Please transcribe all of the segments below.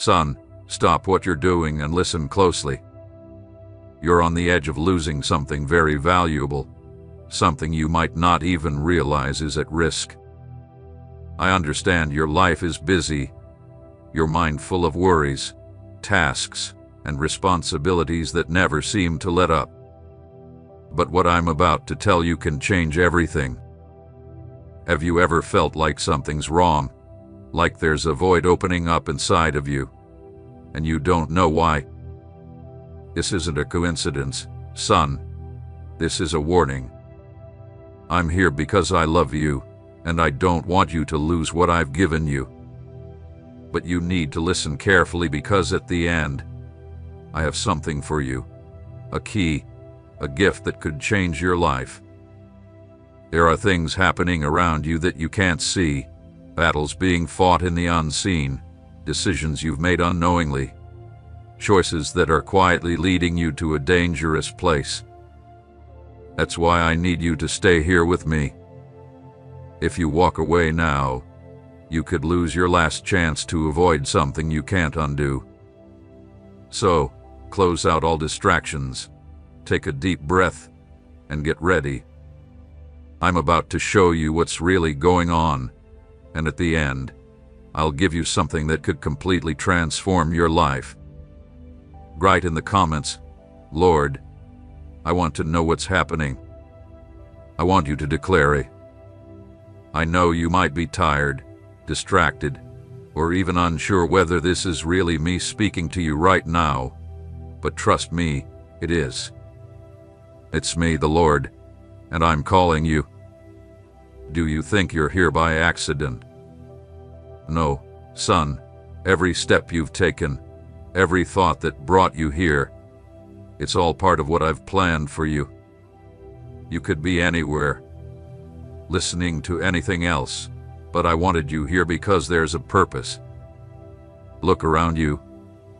Son, stop what you're doing and listen closely. You're on the edge of losing something very valuable, something you might not even realize is at risk. I understand your life is busy, your mind full of worries, tasks, and responsibilities that never seem to let up. But what I'm about to tell you can change everything. Have you ever felt like something's wrong, like there's a void opening up inside of you, and you don't know why? This isn't a coincidence, son. This is a warning. I'm here because I love you, and I don't want you to lose what I've given you. But you need to listen carefully, because at the end, I have something for you, a key, a gift that could change your life. There are things happening around you that you can't see, battles being fought in the unseen, decisions you've made unknowingly, choices that are quietly leading you to a dangerous place. That's why I need you to stay here with me. If you walk away now, you could lose your last chance to avoid something you can't undo. So, close out all distractions, take a deep breath, and get ready. I'm about to show you what's really going on, and at the end, I'll give you something that could completely transform your life. Write in the comments, Lord, I want to know what's happening. I want you to declare it. I know you might be tired, distracted, or even unsure whether this is really me speaking to you right now, but trust me, it is. It's me, the Lord, and I'm calling you. Do you think you're here by accident? No, son. Every step you've taken, every thought that brought you here, it's all part of what I've planned for you. You could be anywhere, listening to anything else, but I wanted you here because there's a purpose. Look around you,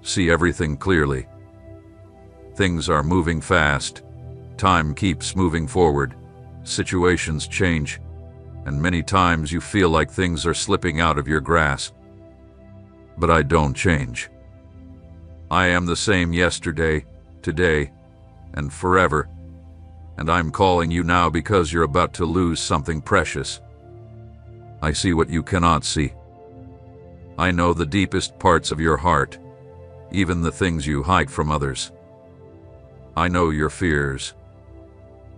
see everything clearly. Things are moving fast, time keeps moving forward, situations change, and many times you feel like things are slipping out of your grasp. But I don't change. I am the same yesterday, today, and forever, and I'm calling you now because you're about to lose something precious. I see what you cannot see. I know the deepest parts of your heart, even the things you hide from others. I know your fears,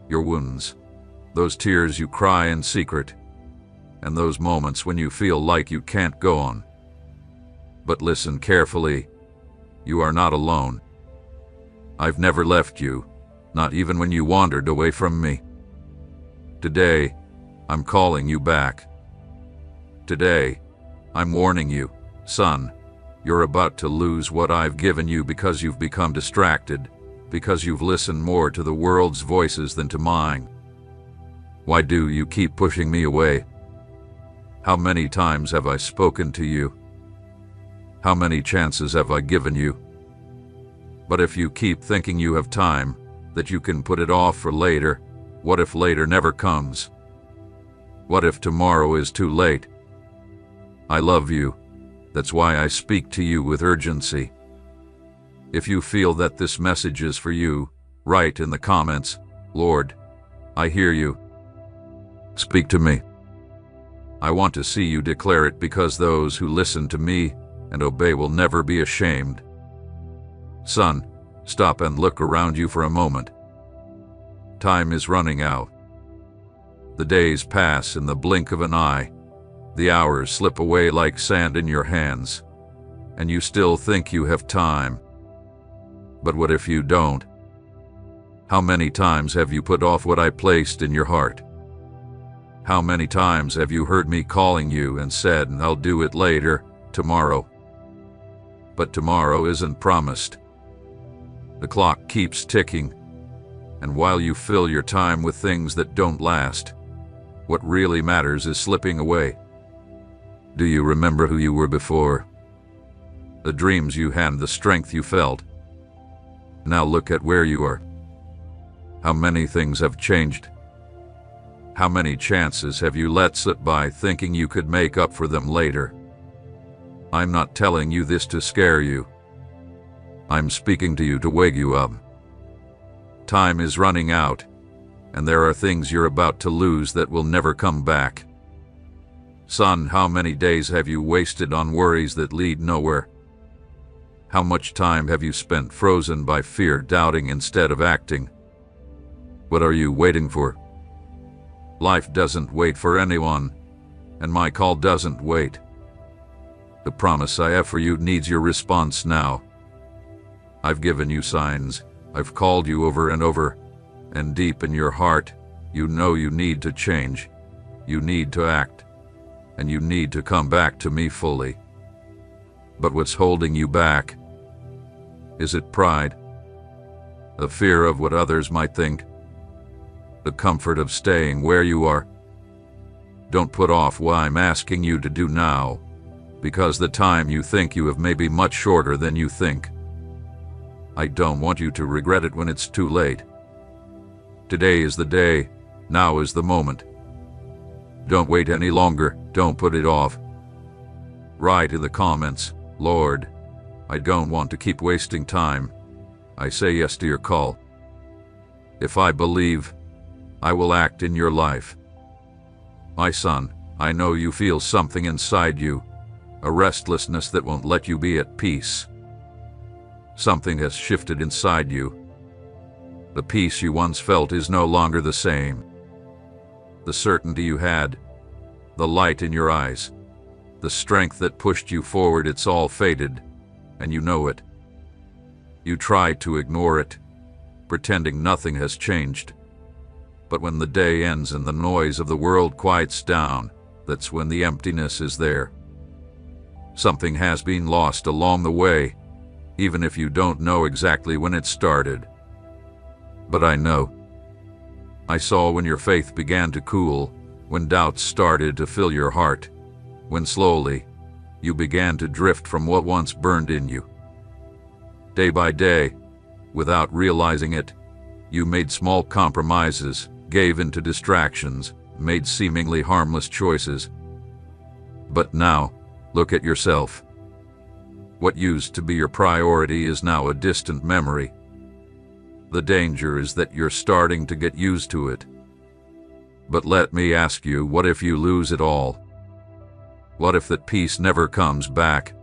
your wounds, those tears you cry in secret, and those moments when you feel like you can't go on. But listen carefully, you are not alone. I've never left you, not even when you wandered away from me. Today, I'm calling you back. Today, I'm warning you, son, you're about to lose what I've given you because you've become distracted, because you've listened more to the world's voices than to mine. Why do you keep pushing me away? How many times have I spoken to you? How many chances have I given you? But if you keep thinking you have time, that you can put it off for later, what if later never comes? What if tomorrow is too late? I love you. That's why I speak to you with urgency. If you feel that this message is for you, write in the comments, Lord, I hear you. Speak to me. I want to see you declare it, because those who listen to me and obey will never be ashamed. Son, stop and look around you for a moment. Time is running out. The days pass in the blink of an eye. The hours slip away like sand in your hands, and you still think you have time. But what if you don't? How many times have you put off what I placed in your heart? How many times have you heard me calling you and said, I'll do it later, tomorrow? But tomorrow isn't promised. The clock keeps ticking, and while you fill your time with things that don't last, what really matters is slipping away. Do you remember who you were before? The dreams you had, the strength you felt. Now look at where you are. How many things have changed? How many chances have you let slip by thinking you could make up for them later? I'm not telling you this to scare you. I'm speaking to you to wake you up. Time is running out, and there are things you're about to lose that will never come back. Son, how many days have you wasted on worries that lead nowhere? How much time have you spent frozen by fear, doubting instead of acting? What are you waiting for? Life doesn't wait for anyone, and my call doesn't wait. The promise I have for you needs your response now. I've given you signs. I've called you over and over, and deep in your heart, you know you need to change. You need to act, and you need to come back to me fully. But what's holding you back? Is it pride? The fear of what others might think? The comfort of staying where you are? Don't put off what I'm asking you to do now, because the time you think you have may be much shorter than you think. I don't want you to regret it when it's too late. Today is the day. Now is the moment. Don't wait any longer. Don't put it off. Write in the comments, Lord, I don't want to keep wasting time. I say yes to your call. If I believe, I will act in your life. My son, I know you feel something inside you, a restlessness that won't let you be at peace. Something has shifted inside you. The peace you once felt is no longer the same. The certainty you had, the light in your eyes, the strength that pushed you forward, it's all faded, and you know it. You try to ignore it, pretending nothing has changed. But when the day ends and the noise of the world quiets down, that's when the emptiness is there. Something has been lost along the way, even if you don't know exactly when it started. But I know. I saw when your faith began to cool, when doubts started to fill your heart, when slowly you began to drift from what once burned in you. Day by day, without realizing it, you made small compromises, gave in to distractions, made seemingly harmless choices. But now, look at yourself. What used to be your priority is now a distant memory. The danger is that you're starting to get used to it. But let me ask you, what if you lose it all? What if that peace never comes back?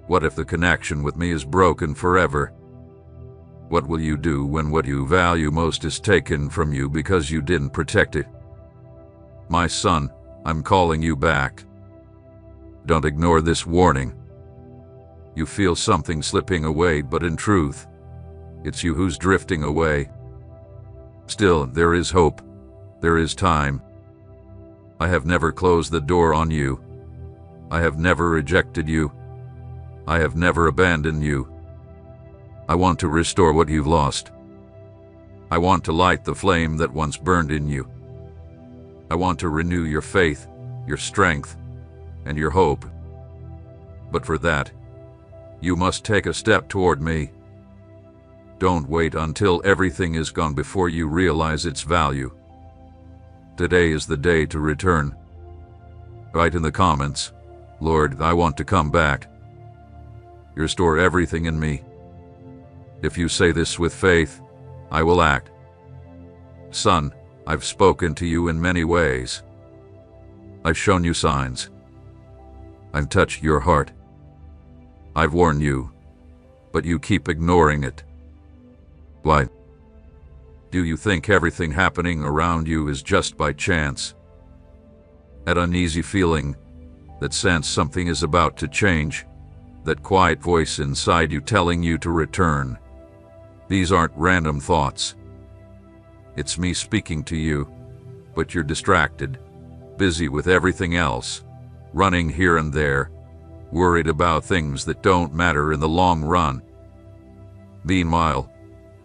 What if the connection with me is broken forever? What will you do when what you value most is taken from you because you didn't protect it? My son, I'm calling you back. Don't ignore this warning. You feel something slipping away, but in truth, it's you who's drifting away. Still, there is hope. There is time. I have never closed the door on you. I have never rejected you. I have never abandoned you. I want to restore what you've lost. I want to light the flame that once burned in you. I want to renew your faith, your strength, and your hope. But for that, you must take a step toward me. Don't wait until everything is gone before you realize its value. Today is the day to return. Write in the comments, Lord, I want to come back. Restore everything in me. If you say this with faith, I will act. Son, I've spoken to you in many ways. I've shown you signs. I've touched your heart. I've warned you, but you keep ignoring it. Why? Do you think everything happening around you is just by chance? That uneasy feeling, that sense something is about to change, that quiet voice inside you telling you to return. These aren't random thoughts. It's me speaking to you, but you're distracted, busy with everything else, running here and there, worried about things that don't matter in the long run. Meanwhile,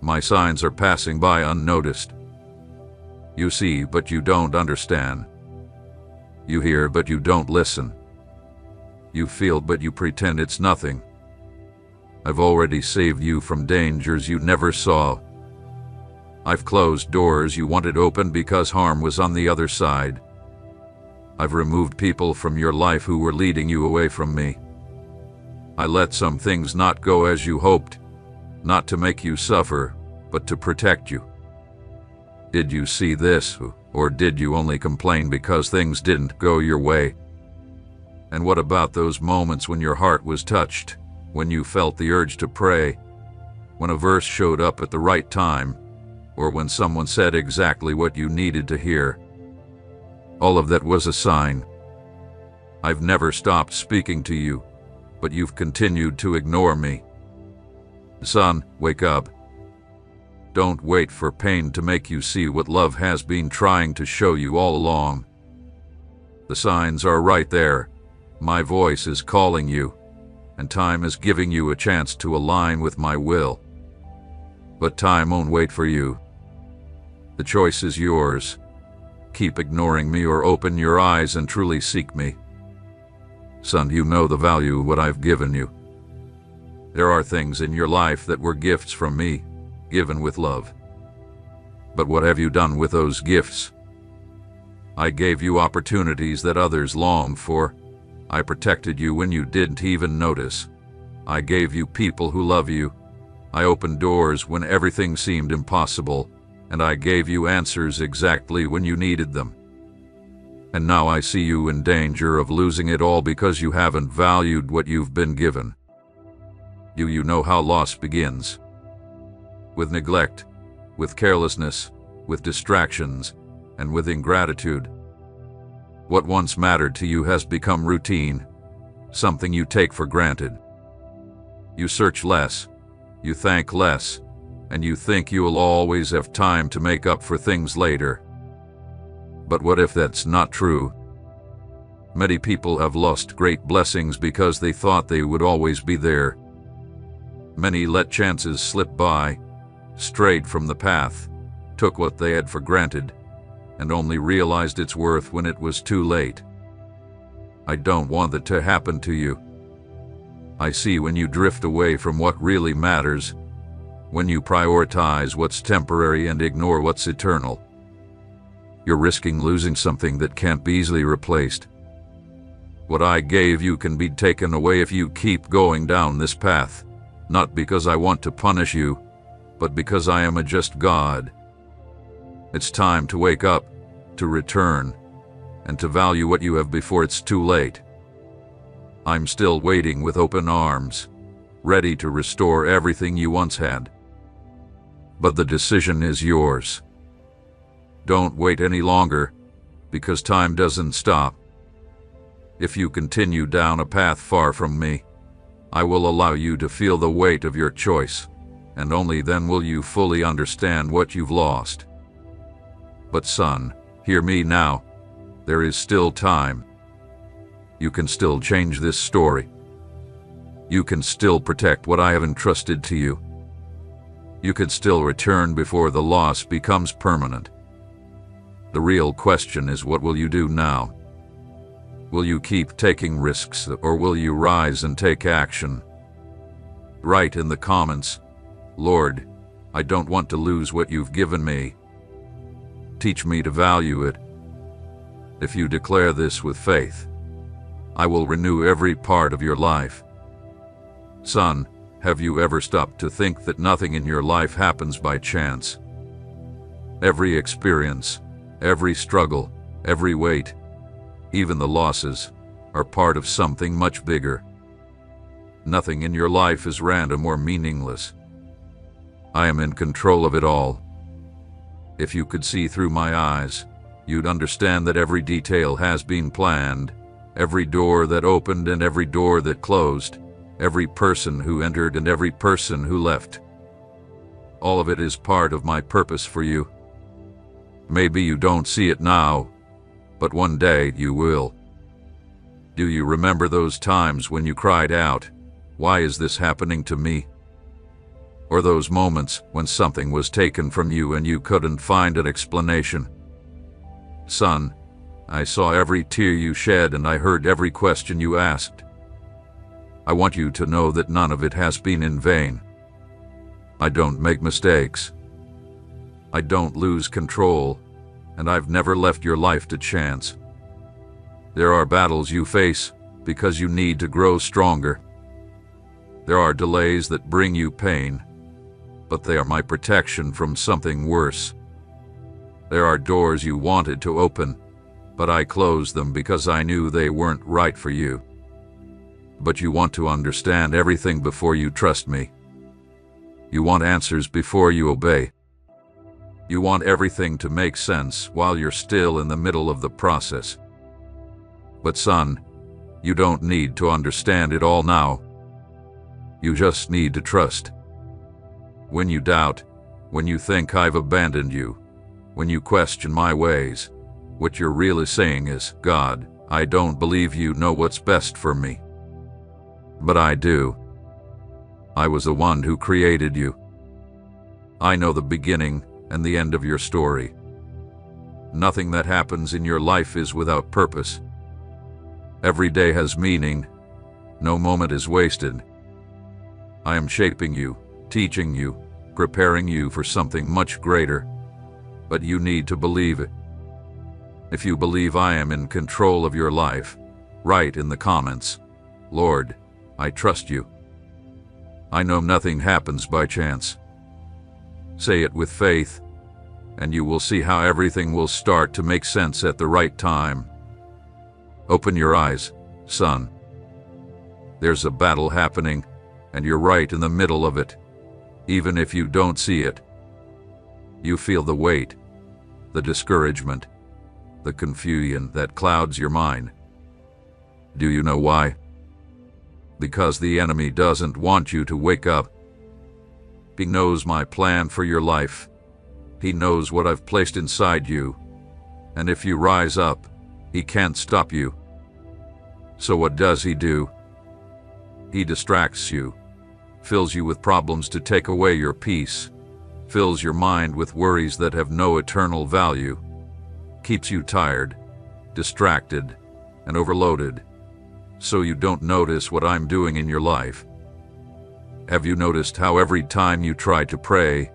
my signs are passing by unnoticed. You see, but you don't understand. You hear, but you don't listen. You feel, but you pretend it's nothing. I've already saved you from dangers you never saw. I've closed doors you wanted open because harm was on the other side. I've removed people from your life who were leading you away from me. I let some things not go as you hoped, not to make you suffer, but to protect you. Did you see this, or did you only complain because things didn't go your way? And what about those moments when your heart was touched, when you felt the urge to pray, when a verse showed up at the right time, or when someone said exactly what you needed to hear? All of that was a sign. I've never stopped speaking to you, but you've continued to ignore me. Son, wake up. Don't wait for pain to make you see what love has been trying to show you all along. The signs are right there. My voice is calling you, and time is giving you a chance to align with my will. But time won't wait for you. The choice is yours. Keep ignoring me or open your eyes and truly seek me. Son, you know the value of what I've given you. There are things in your life that were gifts from me, given with love. But what have you done with those gifts? I gave you opportunities that others longed for. I protected you when you didn't even notice. I gave you people who love you. I opened doors when everything seemed impossible, and I gave you answers exactly when you needed them. And now I see you in danger of losing it all because you haven't valued what you've been given. Do you know how loss begins? With neglect, with carelessness, with distractions, and with ingratitude. What once mattered to you has become routine, something you take for granted. You search less, you thank less, and you think you'll always have time to make up for things later. But what if that's not true? Many people have lost great blessings because they thought they would always be there. Many let chances slip by, strayed from the path, took what they had for granted, and only realized its worth when it was too late. I don't want that to happen to you. I see when you drift away from what really matters, when you prioritize what's temporary and ignore what's eternal. You're risking losing something that can't be easily replaced. What I gave you can be taken away if you keep going down this path, not because I want to punish you, but because I am a just God. It's time to wake up, to return, and to value what you have before it's too late. I'm still waiting with open arms, ready to restore everything you once had. But the decision is yours. Don't wait any longer, because time doesn't stop. If you continue down a path far from me, I will allow you to feel the weight of your choice, and only then will you fully understand what you've lost. But son, hear me now. There is still time. You can still change this story. You can still protect what I have entrusted to you. You can still return before the loss becomes permanent. The real question is, what will you do now? Will you keep taking risks, or will you rise and take action? Write in the comments, Lord, I don't want to lose what you've given me. Teach me to value it. If you declare this with faith, I will renew every part of your life. Son, have you ever stopped to think that nothing in your life happens by chance? Every experience, every struggle, every weight, even the losses, are part of something much bigger. Nothing in your life is random or meaningless. I am in control of it all. If you could see through my eyes, you'd understand that every detail has been planned, every door that opened and every door that closed, every person who entered and every person who left. All of it is part of my purpose for you. Maybe you don't see it now, but one day you will. Do you remember those times when you cried out, "Why is this happening to me?" Or those moments when something was taken from you and you couldn't find an explanation? Son, I saw every tear you shed and I heard every question you asked. I want you to know that none of it has been in vain. I don't make mistakes. I don't lose control, and I've never left your life to chance. There are battles you face because you need to grow stronger. There are delays that bring you pain, but they are my protection from something worse. There are doors you wanted to open, but I closed them because I knew they weren't right for you. But you want to understand everything before you trust me. You want answers before you obey. You want everything to make sense while you're still in the middle of the process. But son, you don't need to understand it all now. You just need to trust. When you doubt, when you think I've abandoned you, when you question my ways, what you're really saying is, God, I don't believe you know what's best for me. But I do. I was the one who created you. I know the beginning and the end of your story. Nothing that happens in your life is without purpose. Every day has meaning. No moment is wasted. I am shaping you, teaching you, preparing you for something much greater. But you need to believe it. If you believe I am in control of your life, write in the comments, Lord, I trust you. I know nothing happens by chance. Say it with faith, and you will see how everything will start to make sense at the right time. Open your eyes, son. There's a battle happening, and you're right in the middle of it, even if you don't see it. You feel the weight, the discouragement, the confusion that clouds your mind. Do you know why? Because the enemy doesn't want you to wake up. He knows my plan for your life. He knows what I've placed inside you. And if you rise up, he can't stop you. So what does he do? He distracts you, fills you with problems to take away your peace, fills your mind with worries that have no eternal value, keeps you tired, distracted, and overloaded, so you don't notice what I'm doing in your life. Have you noticed how every time you try to pray,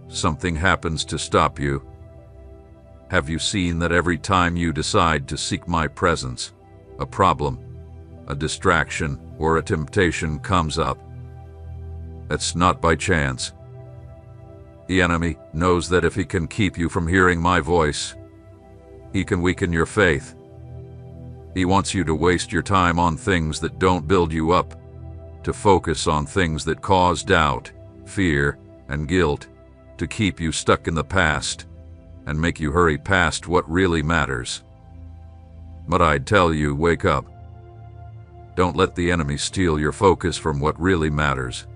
something happens to stop you? Have you seen that every time you decide to seek my presence, a problem, a distraction, or a temptation comes up? That's not by chance. The enemy knows that if he can keep you from hearing my voice, he can weaken your faith. He wants you to waste your time on things that don't build you up, to focus on things that cause doubt, fear, and guilt, to keep you stuck in the past and make you hurry past what really matters. But I'd tell you, wake up. Don't let the enemy steal your focus from what really matters.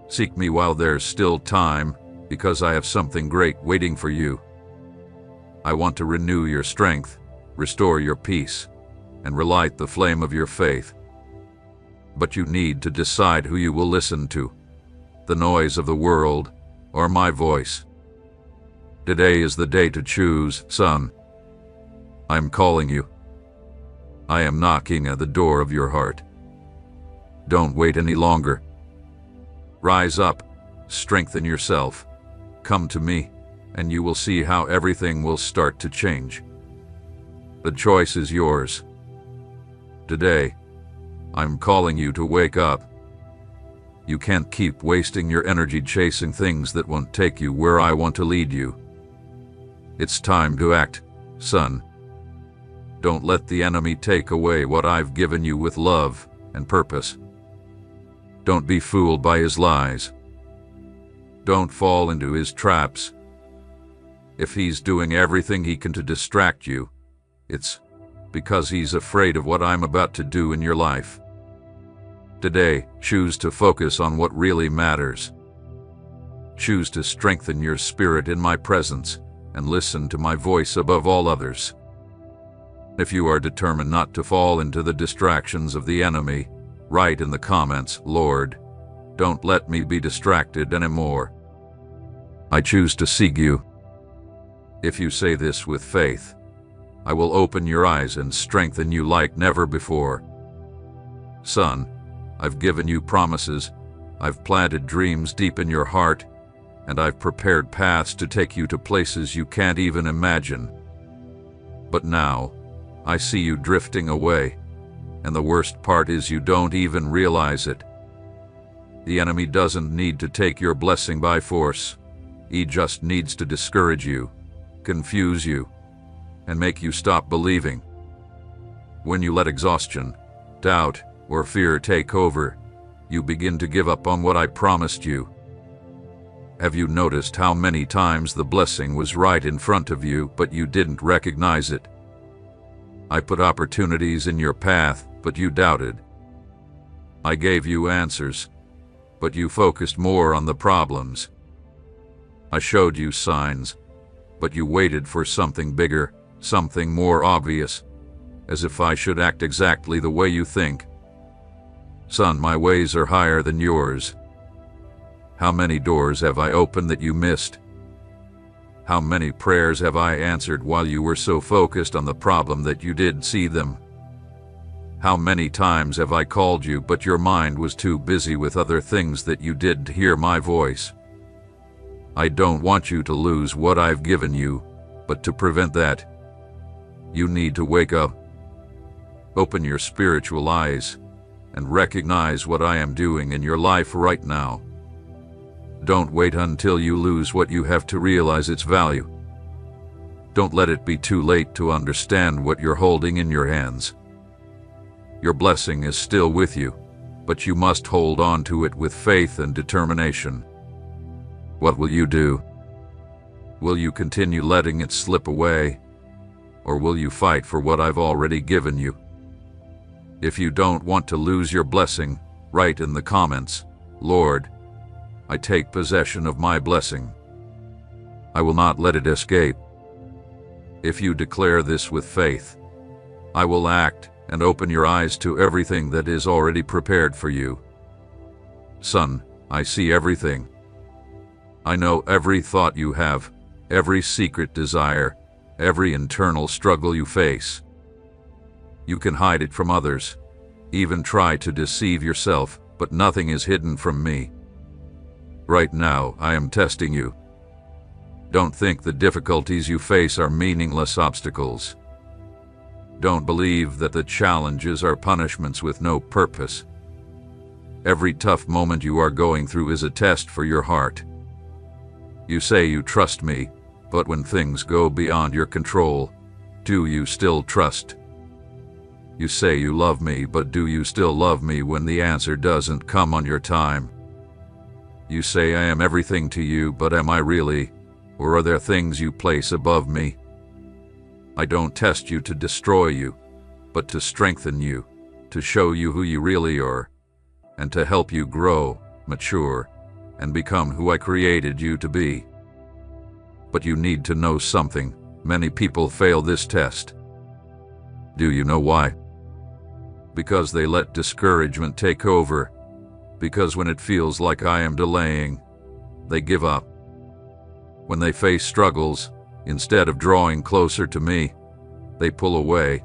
Seek me while there's still time, because I have something great waiting for you. I want to renew your strength, restore your peace, and relight the flame of your faith. But you need to decide who you will listen to, the noise of the world or my voice. Today is the day to choose, son. I'm calling you. I am knocking at the door of your heart. Don't wait any longer. Rise up, strengthen yourself, come to me, and you will see how everything will start to change. The choice is yours. Today, I'm calling you to wake up. You can't keep wasting your energy chasing things that won't take you where I want to lead you. It's time to act, son. Don't let the enemy take away what I've given you with love and purpose. Don't be fooled by his lies. Don't fall into his traps. If he's doing everything he can to distract you, it's because he's afraid of what I'm about to do in your life. Today, choose to focus on what really matters. Choose to strengthen your spirit in my presence and listen to my voice above all others. If you are determined not to fall into the distractions of the enemy, write in the comments, Lord, don't let me be distracted anymore. I choose to seek you. If you say this with faith, I will open your eyes and strengthen you like never before. Son, I've given you promises, I've planted dreams deep in your heart, and I've prepared paths to take you to places you can't even imagine. But now, I see you drifting away, and the worst part is you don't even realize it. The enemy doesn't need to take your blessing by force. He just needs to discourage you, confuse you, and make you stop believing. When you let exhaustion, doubt, or fear take over, you begin to give up on what I promised you. Have you noticed how many times the blessing was right in front of you, but you didn't recognize it? I put opportunities in your path, but you doubted. I gave you answers, but you focused more on the problems. I showed you signs, but you waited for something bigger, something more obvious, as if I should act exactly the way you think. Son, my ways are higher than yours. How many doors have I opened that you missed? How many prayers have I answered while you were so focused on the problem that you didn't see them? How many times have I called you, but your mind was too busy with other things that you didn't hear my voice? I don't want you to lose what I've given you, but to prevent that, you need to wake up. Open your spiritual eyes and recognize what I am doing in your life right now. Don't wait until you lose what you have to realize its value. Don't let it be too late to understand what you're holding in your hands. Your blessing is still with you, but you must hold on to it with faith and determination. What will you do? Will you continue letting it slip away, or will you fight for what I've already given you? If you don't want to lose your blessing, write in the comments, Lord, I take possession of my blessing. I will not let it escape. If you declare this with faith, I will act and open your eyes to everything that is already prepared for you. Son, I see everything. I know every thought you have, every secret desire, every internal struggle you face. You can hide it from others, even try to deceive yourself, but nothing is hidden from me. Right now, I am testing you. Don't think the difficulties you face are meaningless obstacles. Don't believe that the challenges are punishments with no purpose. Every tough moment you are going through is a test for your heart. You say you trust me, but when things go beyond your control, do you still trust? You say you love me, but do you still love me when the answer doesn't come on your time? You say I am everything to you, but am I really? Or are there things you place above me? I don't test you to destroy you, but to strengthen you, to show you who you really are, and to help you grow, mature, and become who I created you to be. But you need to know something. Many people fail this test. Do you know why? Because they let discouragement take over. Because when it feels like I am delaying, they give up. When they face struggles, instead of drawing closer to me, they pull away.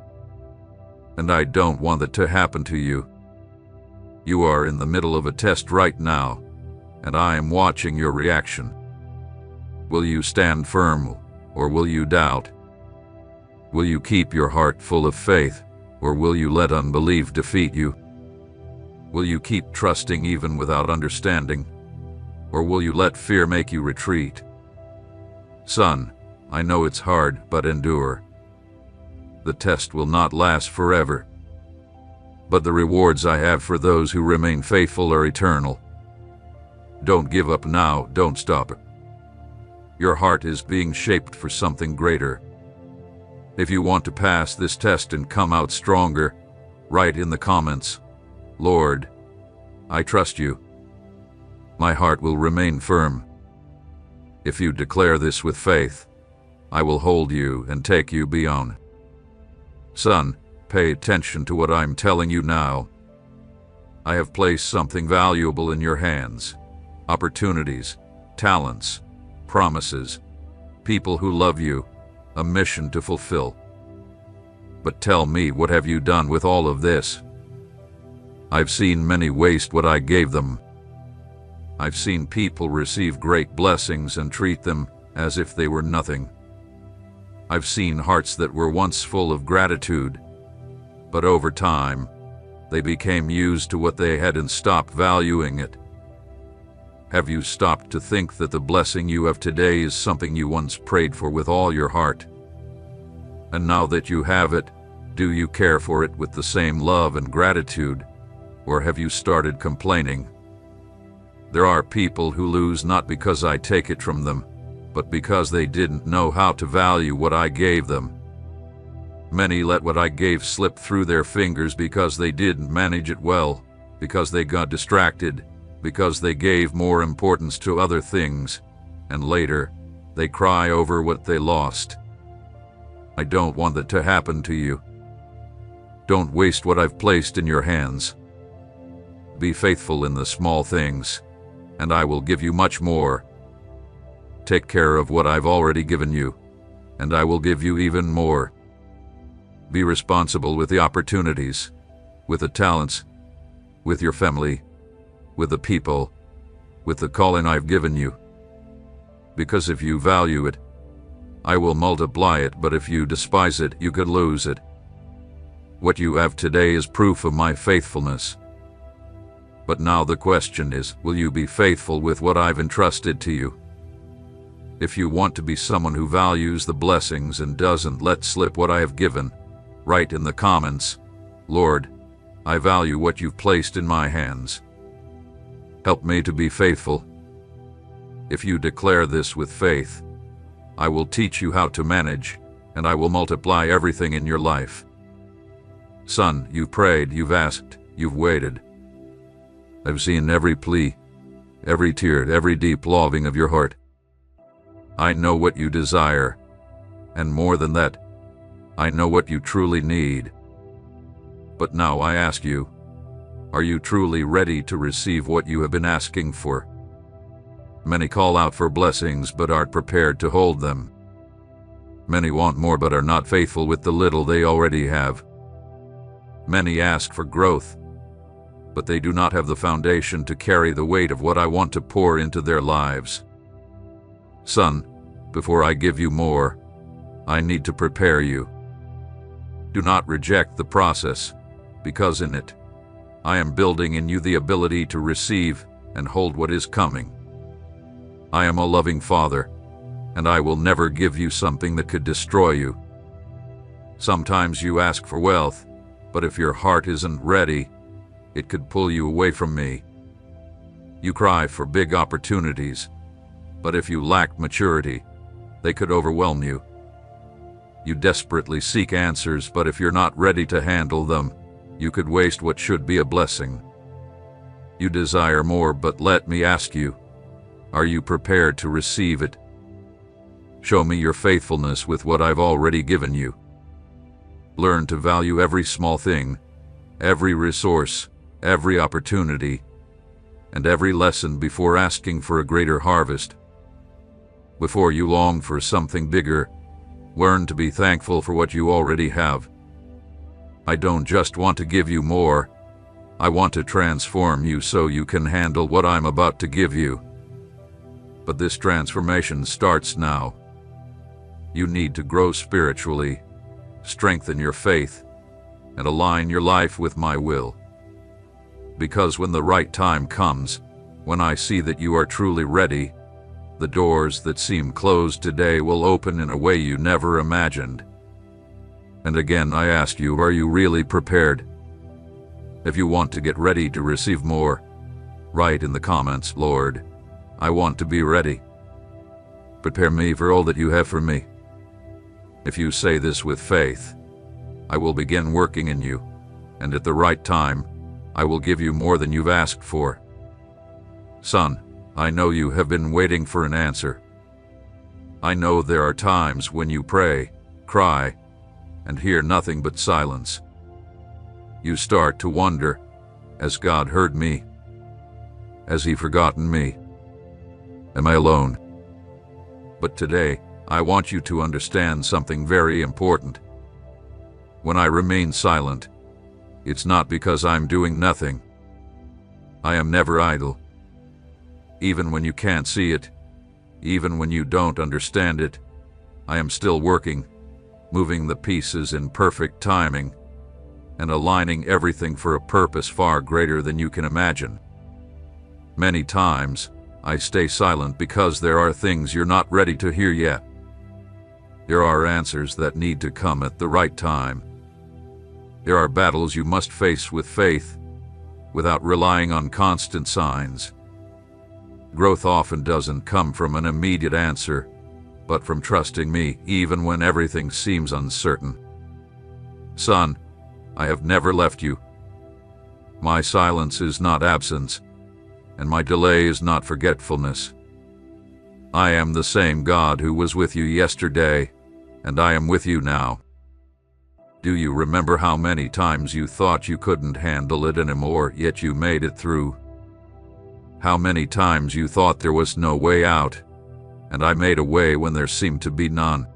And I don't want that to happen to you. You are in the middle of a test right now, and I am watching your reaction. Will you stand firm, or will you doubt? Will you keep your heart full of faith, or will you let unbelief defeat you? Will you keep trusting even without understanding, or will you let fear make you retreat? Son, I know it's hard, but endure. The test will not last forever, but the rewards I have for those who remain faithful are eternal. Don't give up now, don't stop. Your heart is being shaped for something greater. If you want to pass this test and come out stronger, write in the comments, Lord, I trust you. My heart will remain firm. If you declare this with faith, I will hold you and take you beyond. Son, pay attention to what I'm telling you now. I have placed something valuable in your hands. Opportunities, talents, promises, people who love you, a mission to fulfill. But tell me, what have you done with all of this? I've seen many waste what I gave them. I've seen people receive great blessings and treat them as if they were nothing. I've seen hearts that were once full of gratitude, but over time, they became used to what they had and stopped valuing it. Have you stopped to think that the blessing you have today is something you once prayed for with all your heart? And now that you have it, do you care for it with the same love and gratitude, or have you started complaining? There are people who lose not because I take it from them, but because they didn't know how to value what I gave them. Many let what I gave slip through their fingers because they didn't manage it well, because they got distracted, because they gave more importance to other things, and later, they cry over what they lost. I don't want that to happen to you. Don't waste what I've placed in your hands. Be faithful in the small things, and I will give you much more. Take care of what I've already given you, and I will give you even more. Be responsible with the opportunities, with the talents, with your family, with the people, with the calling I've given you. Because if you value it, I will multiply it, but if you despise it, you could lose it. What you have today is proof of my faithfulness. But now the question is, will you be faithful with what I've entrusted to you? If you want to be someone who values the blessings and doesn't let slip what I have given, write in the comments, Lord, I value what you've placed in my hands. Help me to be faithful. If you declare this with faith, I will teach you how to manage, and I will multiply everything in your life. Son, you've prayed, you've asked, you've waited. I've seen every plea, every tear, every deep longing of your heart. I know what you desire, and more than that, I know what you truly need. But now I ask you, are you truly ready to receive what you have been asking for? Many call out for blessings but aren't prepared to hold them. Many want more but are not faithful with the little they already have. Many ask for growth, but they do not have the foundation to carry the weight of what I want to pour into their lives. Son, before I give you more, I need to prepare you. Do not reject the process, because in it, I am building in you the ability to receive and hold what is coming. I am a loving Father, and I will never give you something that could destroy you. Sometimes you ask for wealth, but if your heart isn't ready, it could pull you away from me. You cry for big opportunities, but if you lack maturity, they could overwhelm you. You desperately seek answers, but if you're not ready to handle them, you could waste what should be a blessing. You desire more, but let me ask you, are you prepared to receive it? Show me your faithfulness with what I've already given you. Learn to value every small thing, every resource, every opportunity, and every lesson before asking for a greater harvest. Before you long for something bigger, learn to be thankful for what you already have. I don't just want to give you more, I want to transform you so you can handle what I'm about to give you. But this transformation starts now. You need to grow spiritually, strengthen your faith, and align your life with my will. Because when the right time comes, when I see that you are truly ready, the doors that seem closed today will open in a way you never imagined. And again, I ask you, are you really prepared? If you want to get ready to receive more, write in the comments, Lord, I want to be ready. Prepare me for all that you have for me. If you say this with faith, I will begin working in you, and at the right time, I will give you more than you've asked for. Son, I know you have been waiting for an answer. I know there are times when you pray, cry, and hear nothing but silence. You start to wonder, has God heard me? Has He forgotten me? Am I alone? But today, I want you to understand something very important. When I remain silent, it's not because I'm doing nothing. I am never idle. Even when you can't see it, even when you don't understand it, I am still working, moving the pieces in perfect timing, and aligning everything for a purpose far greater than you can imagine. Many times, I stay silent because there are things you're not ready to hear yet. There are answers that need to come at the right time. There are battles you must face with faith, without relying on constant signs. Growth often doesn't come from an immediate answer, but from trusting me even when everything seems uncertain. Son, I have never left you. My silence is not absence, and my delay is not forgetfulness. I am the same God who was with you yesterday, and I am with you now. Do you remember how many times you thought you couldn't handle it anymore, yet you made it through? How many times you thought there was no way out, and I made a way when there seemed to be none?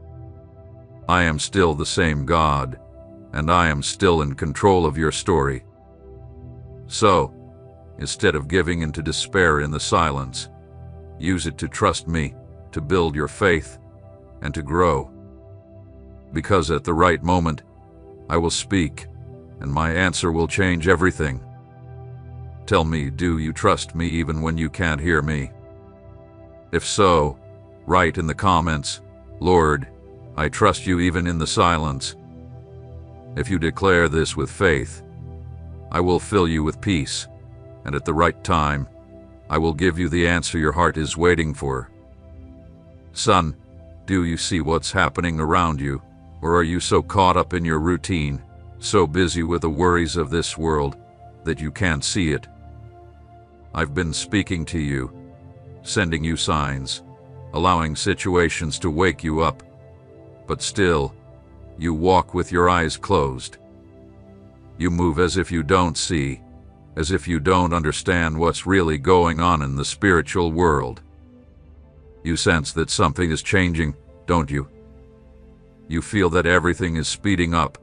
I am still the same God, and I am still in control of your story. So, instead of giving into despair in the silence, use it to trust me, to build your faith, and to grow. Because at the right moment, I will speak, and my answer will change everything. Tell me, do you trust me even when you can't hear me? If so, write in the comments, Lord, I trust you even in the silence. If you declare this with faith, I will fill you with peace, and at the right time, I will give you the answer your heart is waiting for. Son, do you see what's happening around you, or are you so caught up in your routine, so busy with the worries of this world, that you can't see it? I've been speaking to you, sending you signs, allowing situations to wake you up, but still, you walk with your eyes closed. You move as if you don't see, as if you don't understand what's really going on in the spiritual world. You sense that something is changing, don't you? You feel that everything is speeding up,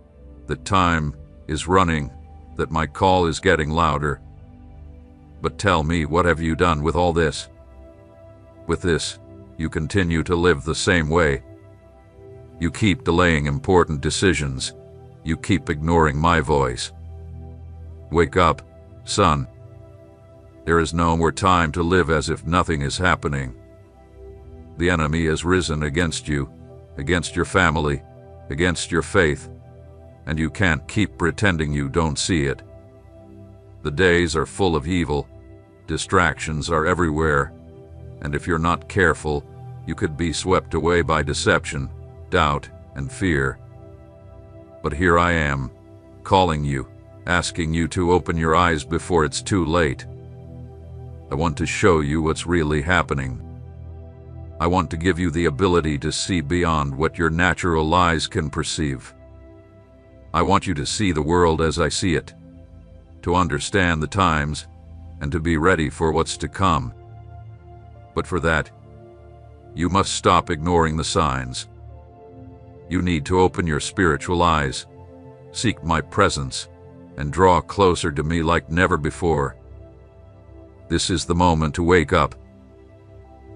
that time is running, that my call is getting louder. But tell me, what have you done with all this? With this, you continue to live the same way. You keep delaying important decisions. You keep ignoring my voice. Wake up, son. There is no more time to live as if nothing is happening. The enemy has risen against you, against your family, against your faith, and you can't keep pretending you don't see it. The days are full of evil, distractions are everywhere, and if you're not careful, you could be swept away by deception, doubt, and fear. But here I am, calling you, asking you to open your eyes before it's too late. I want to show you what's really happening. I want to give you the ability to see beyond what your natural eyes can perceive. I want you to see the world as I see it, to understand the times, and to be ready for what's to come. But for that, you must stop ignoring the signs. You need to open your spiritual eyes, seek my presence, and draw closer to me like never before. This is the moment to wake up.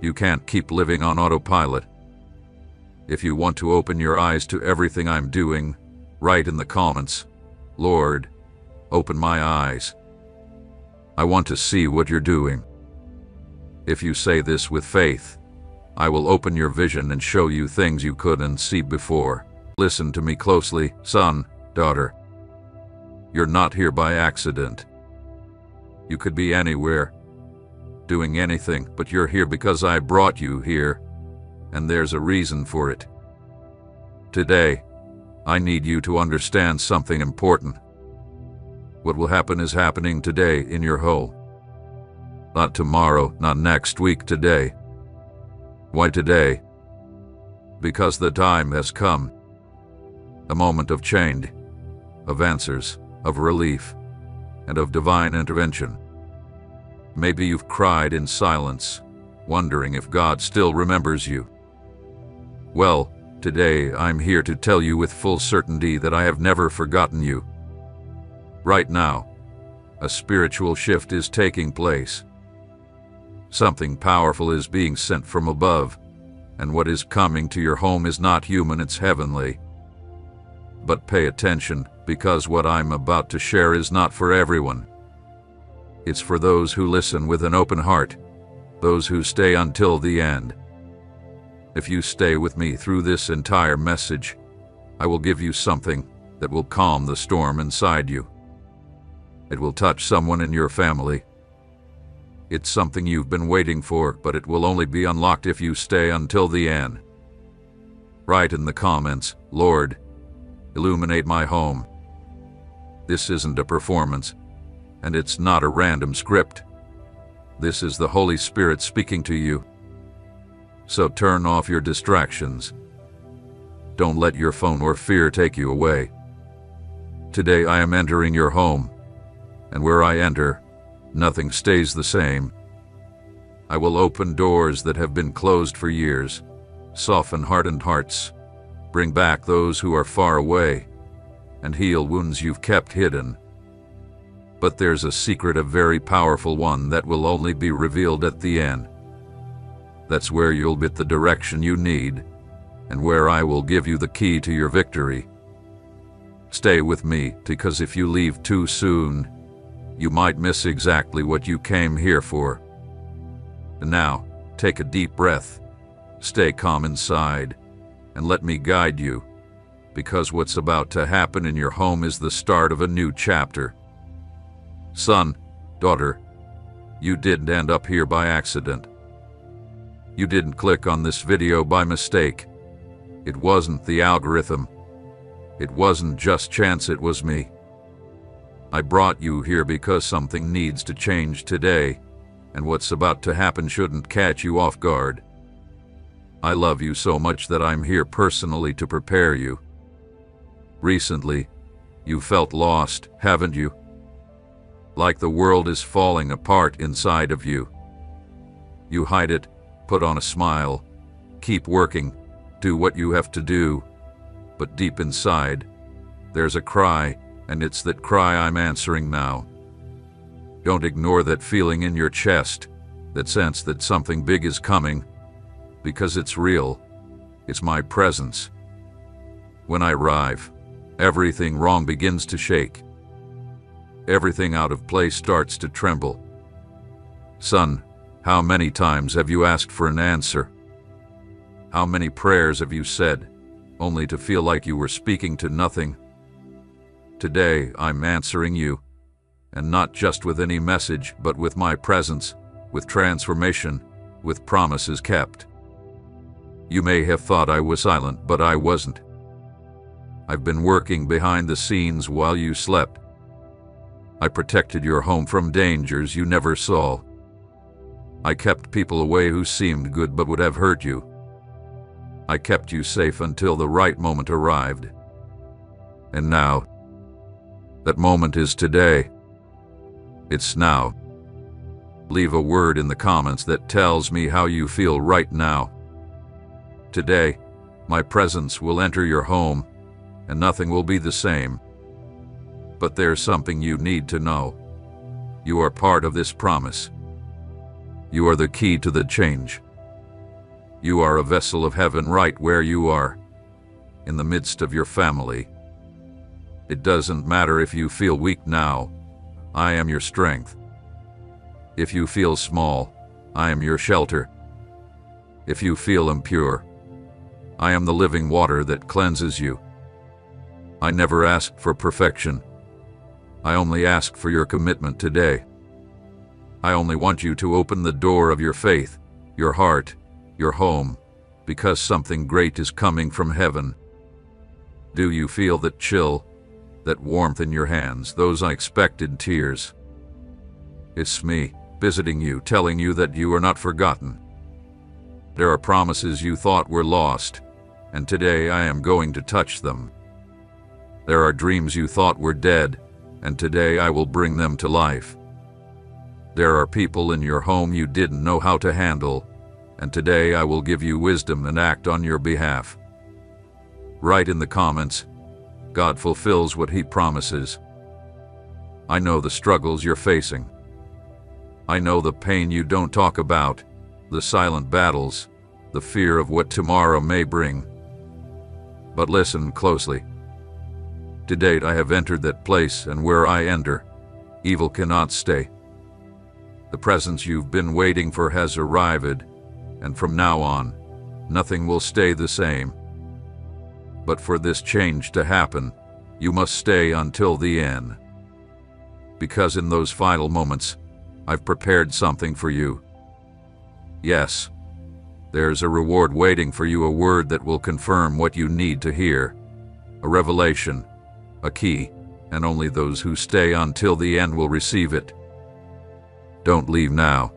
You can't keep living on autopilot. If you want to open your eyes to everything I'm doing, write in the comments, Lord, open my eyes. I want to see what you're doing. If you say this with faith, I will open your vision and show you things you couldn't see before. Listen to me closely, son, daughter. You're not here by accident. You could be anywhere, doing anything, but you're here because I brought you here, and there's a reason for it. Today, I need you to understand something important. What will happen is happening today in your home. Not tomorrow, not next week, today. Why today? Because the time has come. A moment of change, of answers, of relief, and of divine intervention. Maybe you've cried in silence, wondering if God still remembers you. Well, today I'm here to tell you with full certainty that I have never forgotten you. Right now, a spiritual shift is taking place. Something powerful is being sent from above, and what is coming to your home is not human, it's heavenly. But pay attention, because what I'm about to share is not for everyone. It's for those who listen with an open heart, those who stay until the end. If you stay with me through this entire message, I will give you something that will calm the storm inside you. It will touch someone in your family. It's something you've been waiting for, but it will only be unlocked if you stay until the end. Write in the comments, "Lord, illuminate my home." This isn't a performance, and it's not a random script. This is the Holy Spirit speaking to you. So turn off your distractions. Don't let your phone or fear take you away. Today I am entering your home, and where I enter, nothing stays the same. I will open doors that have been closed for years, soften hardened hearts, bring back those who are far away, and heal wounds you've kept hidden. But there's a secret, a very powerful one, that will only be revealed at the end. That's where you'll get the direction you need, and where I will give you the key to your victory. Stay with me, because if you leave too soon, you might miss exactly what you came here for. And now, take a deep breath, stay calm inside, and let me guide you, because what's about to happen in your home is the start of a new chapter. Son, daughter, you didn't end up here by accident. You didn't click on this video by mistake. It wasn't the algorithm. It wasn't just chance, it was me. I brought you here because something needs to change today, and what's about to happen shouldn't catch you off guard. I love you so much that I'm here personally to prepare you. Recently, you felt lost, haven't you? Like the world is falling apart inside of you. You hide it, put on a smile, keep working, do what you have to do, but deep inside, there's a cry, and it's that cry I'm answering now. Don't ignore that feeling in your chest, that sense that something big is coming, because it's real. It's my presence. When I arrive, everything wrong begins to shake. Everything out of place starts to tremble. Son, how many times have you asked for an answer? How many prayers have you said, only to feel like you were speaking to nothing? Today, I'm answering you, and not just with any message, but with my presence, with transformation, with promises kept. You may have thought I was silent, but I wasn't. I've been working behind the scenes while you slept. I protected your home from dangers you never saw. I kept people away who seemed good but would have hurt you. I kept you safe until the right moment arrived. And now, that moment is today. It's now. Leave a word in the comments that tells me how you feel right now. Today, my presence will enter your home, and nothing will be the same. But there's something you need to know. You are part of this promise. You are the key to the change. You are a vessel of heaven right where you are, in the midst of your family. It doesn't matter if you feel weak now, I am your strength. If you feel small, I am your shelter. If you feel impure, I am the living water that cleanses you. I never asked for perfection. I only ask for your commitment today. I only want you to open the door of your faith, your heart, your home, because something great is coming from heaven. Do you feel that chill, that warmth in your hands, those unexpected tears? It's me, visiting you, telling you that you are not forgotten. There are promises you thought were lost, and today I am going to touch them. There are dreams you thought were dead, and today I will bring them to life. There are people in your home you didn't know how to handle, and today I will give you wisdom and act on your behalf. Write in the comments, God fulfills what He promises. I know the struggles you're facing. I know the pain you don't talk about, the silent battles, the fear of what tomorrow may bring. But listen closely. To date I have entered that place, and where I enter, evil cannot stay. The presence you've been waiting for has arrived, and from now on, nothing will stay the same. But for this change to happen, you must stay until the end. Because in those final moments, I've prepared something for you. Yes, there's a reward waiting for you, a word that will confirm what you need to hear, a revelation, a key, and only those who stay until the end will receive it. Don't leave now.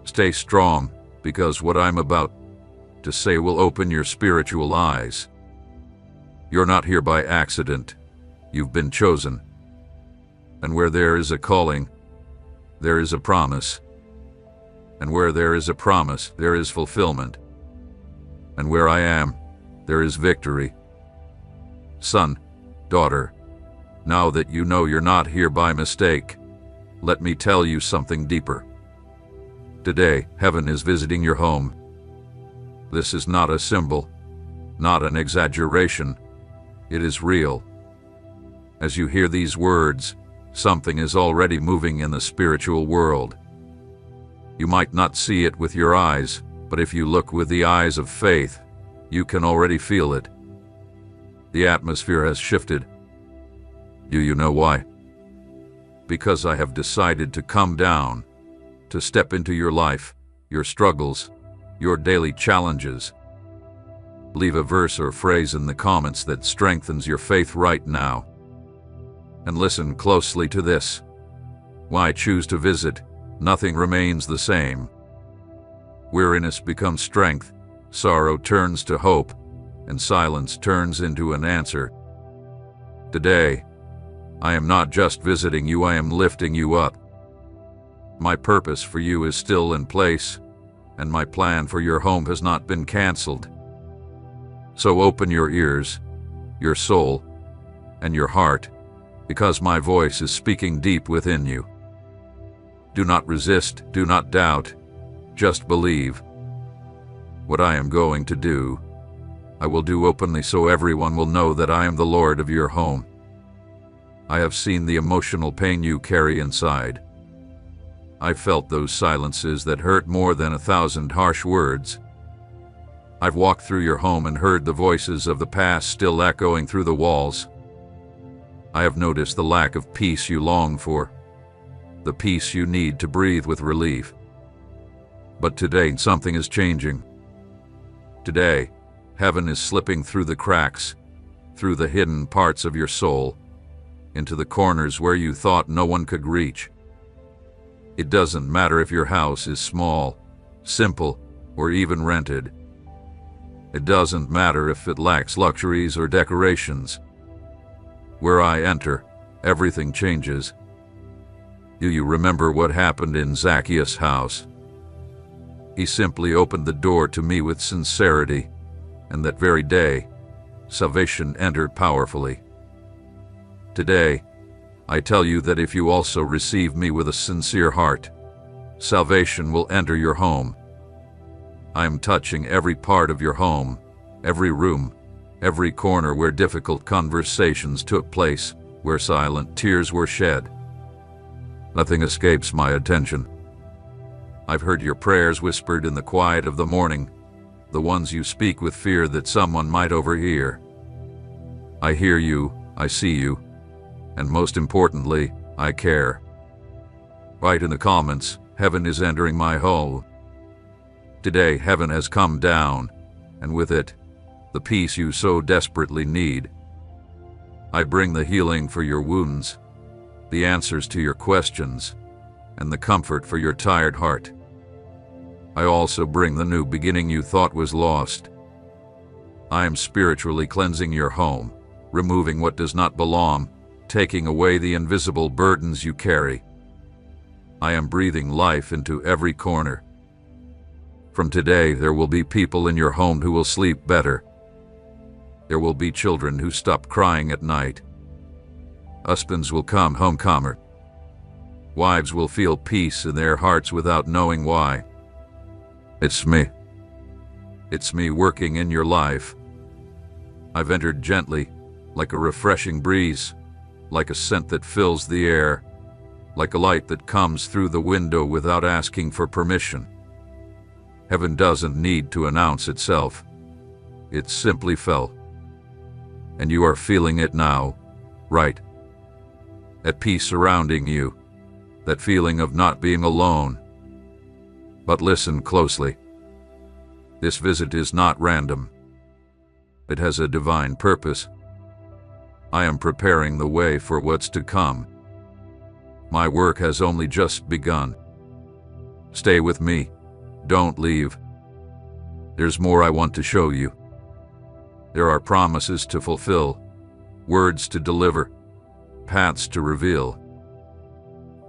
Stay strong, because what I'm about to say will open your spiritual eyes. You're not here by accident. You've been chosen. And where there is a calling, there is a promise. And where there is a promise, there is fulfillment. And where I am, there is victory. Son, daughter, now that you know you're not here by mistake, let me tell you something deeper. Today, heaven is visiting your home. This is not a symbol, not an exaggeration. It is real. As you hear these words, something is already moving in the spiritual world. You might not see it with your eyes, but if you look with the eyes of faith, you can already feel it. The atmosphere has shifted. Do you know why? Because I have decided to come down, to step into your life, your struggles, your daily challenges. Leave a verse or phrase in the comments that strengthens your faith right now. And listen closely to this. Why choose to visit? Nothing remains the same. Weariness becomes strength, sorrow turns to hope, and silence turns into an answer. Today, I am not just visiting you, I am lifting you up. My purpose for you is still in place, and my plan for your home has not been canceled. So open your ears, your soul, and your heart, because my voice is speaking deep within you. Do not resist, do not doubt, just believe. What I am going to do, I will do openly so everyone will know that I am the Lord of your home. I have seen the emotional pain you carry inside. I've felt those silences that hurt more than 1,000 harsh words. I've walked through your home and heard the voices of the past still echoing through the walls. I have noticed the lack of peace you long for, the peace you need to breathe with relief. But today something is changing. Today, heaven is slipping through the cracks, through the hidden parts of your soul, into the corners where you thought no one could reach. It doesn't matter if your house is small, simple, or even rented. It doesn't matter if it lacks luxuries or decorations. Where I enter, everything changes. Do you remember what happened in Zacchaeus' house? He simply opened the door to me with sincerity, and that very day, salvation entered powerfully. Today, I tell you that if you also receive me with a sincere heart, salvation will enter your home. I am touching every part of your home, every room, every corner where difficult conversations took place, where silent tears were shed. Nothing escapes my attention. I've heard your prayers whispered in the quiet of the morning, the ones you speak with fear that someone might overhear. I hear you, I see you, and most importantly, I care. Write in the comments, heaven is entering my home. Today, heaven has come down, and with it, the peace you so desperately need. I bring the healing for your wounds, the answers to your questions, and the comfort for your tired heart. I also bring the new beginning you thought was lost. I am spiritually cleansing your home, removing what does not belong, taking away the invisible burdens you carry. I am breathing life into every corner. From today, there will be people in your home who will sleep better. There will be children who stop crying at night. Husbands will come home calmer. Wives will feel peace in their hearts without knowing why. It's me. It's me working in your life. I've entered gently, like a refreshing breeze, like a scent that fills the air. like a light that comes through the window without asking for permission. Heaven doesn't need to announce itself. It simply fell. And you are feeling it now, right? At peace surrounding you, that feeling of not being alone. But listen closely. This visit is not random. It has a divine purpose. I am preparing the way for what's to come. My work has only just begun. Stay with me. Don't leave. There's more I want to show you. There are promises to fulfill, words to deliver, paths to reveal.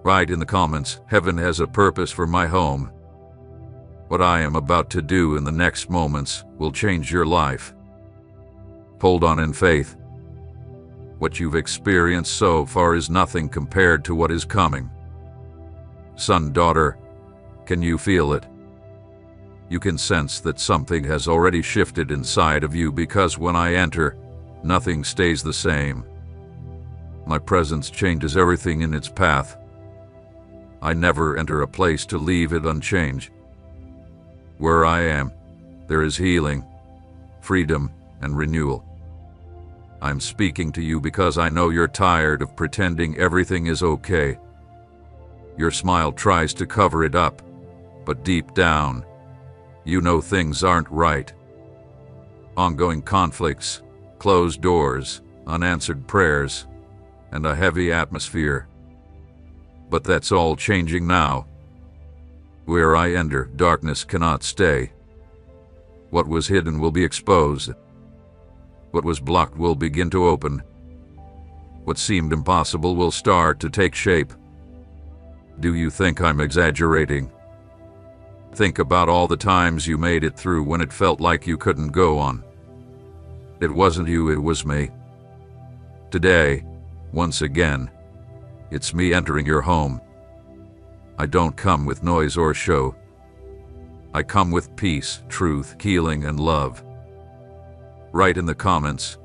Write in the comments, heaven has a purpose for my home. What I am about to do in the next moments will change your life. Hold on in faith. What you've experienced so far is nothing compared to what is coming. Son, daughter, can you feel it? You can sense that something has already shifted inside of you, because when I enter, nothing stays the same. My presence changes everything in its path. I never enter a place to leave it unchanged. Where I am, there is healing, freedom, and renewal. I'm speaking to you because I know you're tired of pretending everything is okay. Your smile tries to cover it up, but deep down, you know things aren't right. Ongoing conflicts, closed doors, unanswered prayers, and a heavy atmosphere. But that's all changing now. Where I enter, darkness cannot stay. What was hidden will be exposed. What was blocked will begin to open. What seemed impossible will start to take shape. Do you think I'm exaggerating? Think about all the times you made it through when it felt like you couldn't go on. It wasn't you, it was me. Today, once again, it's me entering your home. I don't come with noise or show. I come with peace, truth, healing, and love. Write in the comments,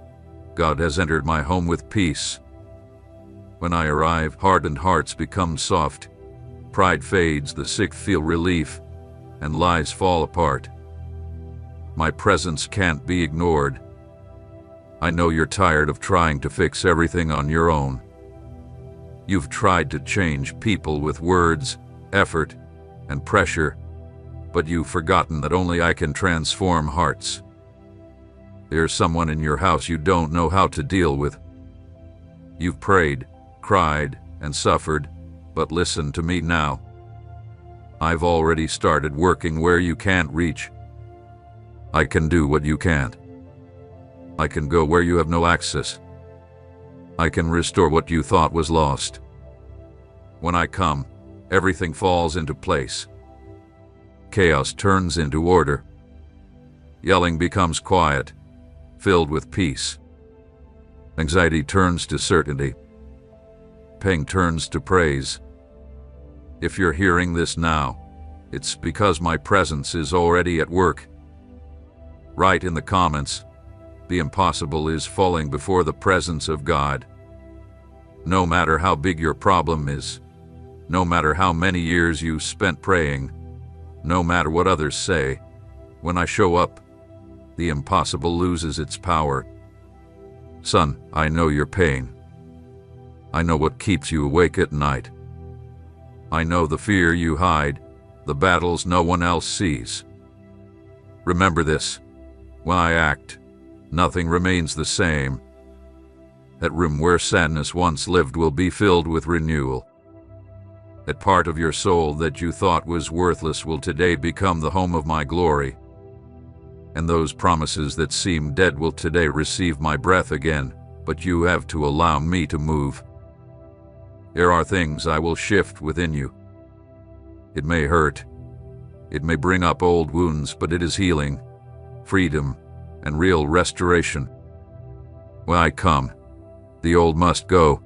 God has entered my home with peace. When I arrive, hardened hearts become soft. Pride fades, the sick feel relief, and lies fall apart. My presence can't be ignored. I know you're tired of trying to fix everything on your own. You've tried to change people with words, effort, and pressure, but you've forgotten that only I can transform hearts. There's someone in your house you don't know how to deal with. You've prayed, cried, and suffered, but listen to me now. I've already started working where you can't reach. I can do what you can't. I can go where you have no access. I can restore what you thought was lost. When I come, everything falls into place. Chaos turns into order. Yelling becomes quiet, filled with peace. Anxiety turns to certainty. Pain turns to praise. If you're hearing this now, it's because my presence is already at work. Write in the comments, the impossible is falling before the presence of God. No matter how big your problem is, no matter how many years you spent praying, no matter what others say, when I show up, the impossible loses its power. Son, I know your pain. I know what keeps you awake at night. I know the fear you hide, the battles no one else sees. Remember this, when I act, nothing remains the same. That room where sadness once lived will be filled with renewal. That part of your soul that you thought was worthless will today become the home of my glory. And those promises that seemed dead will today receive my breath again, but you have to allow me to move. There are things I will shift within you. It may hurt. It may bring up old wounds, but it is healing, freedom, and real restoration. When I come, the old must go.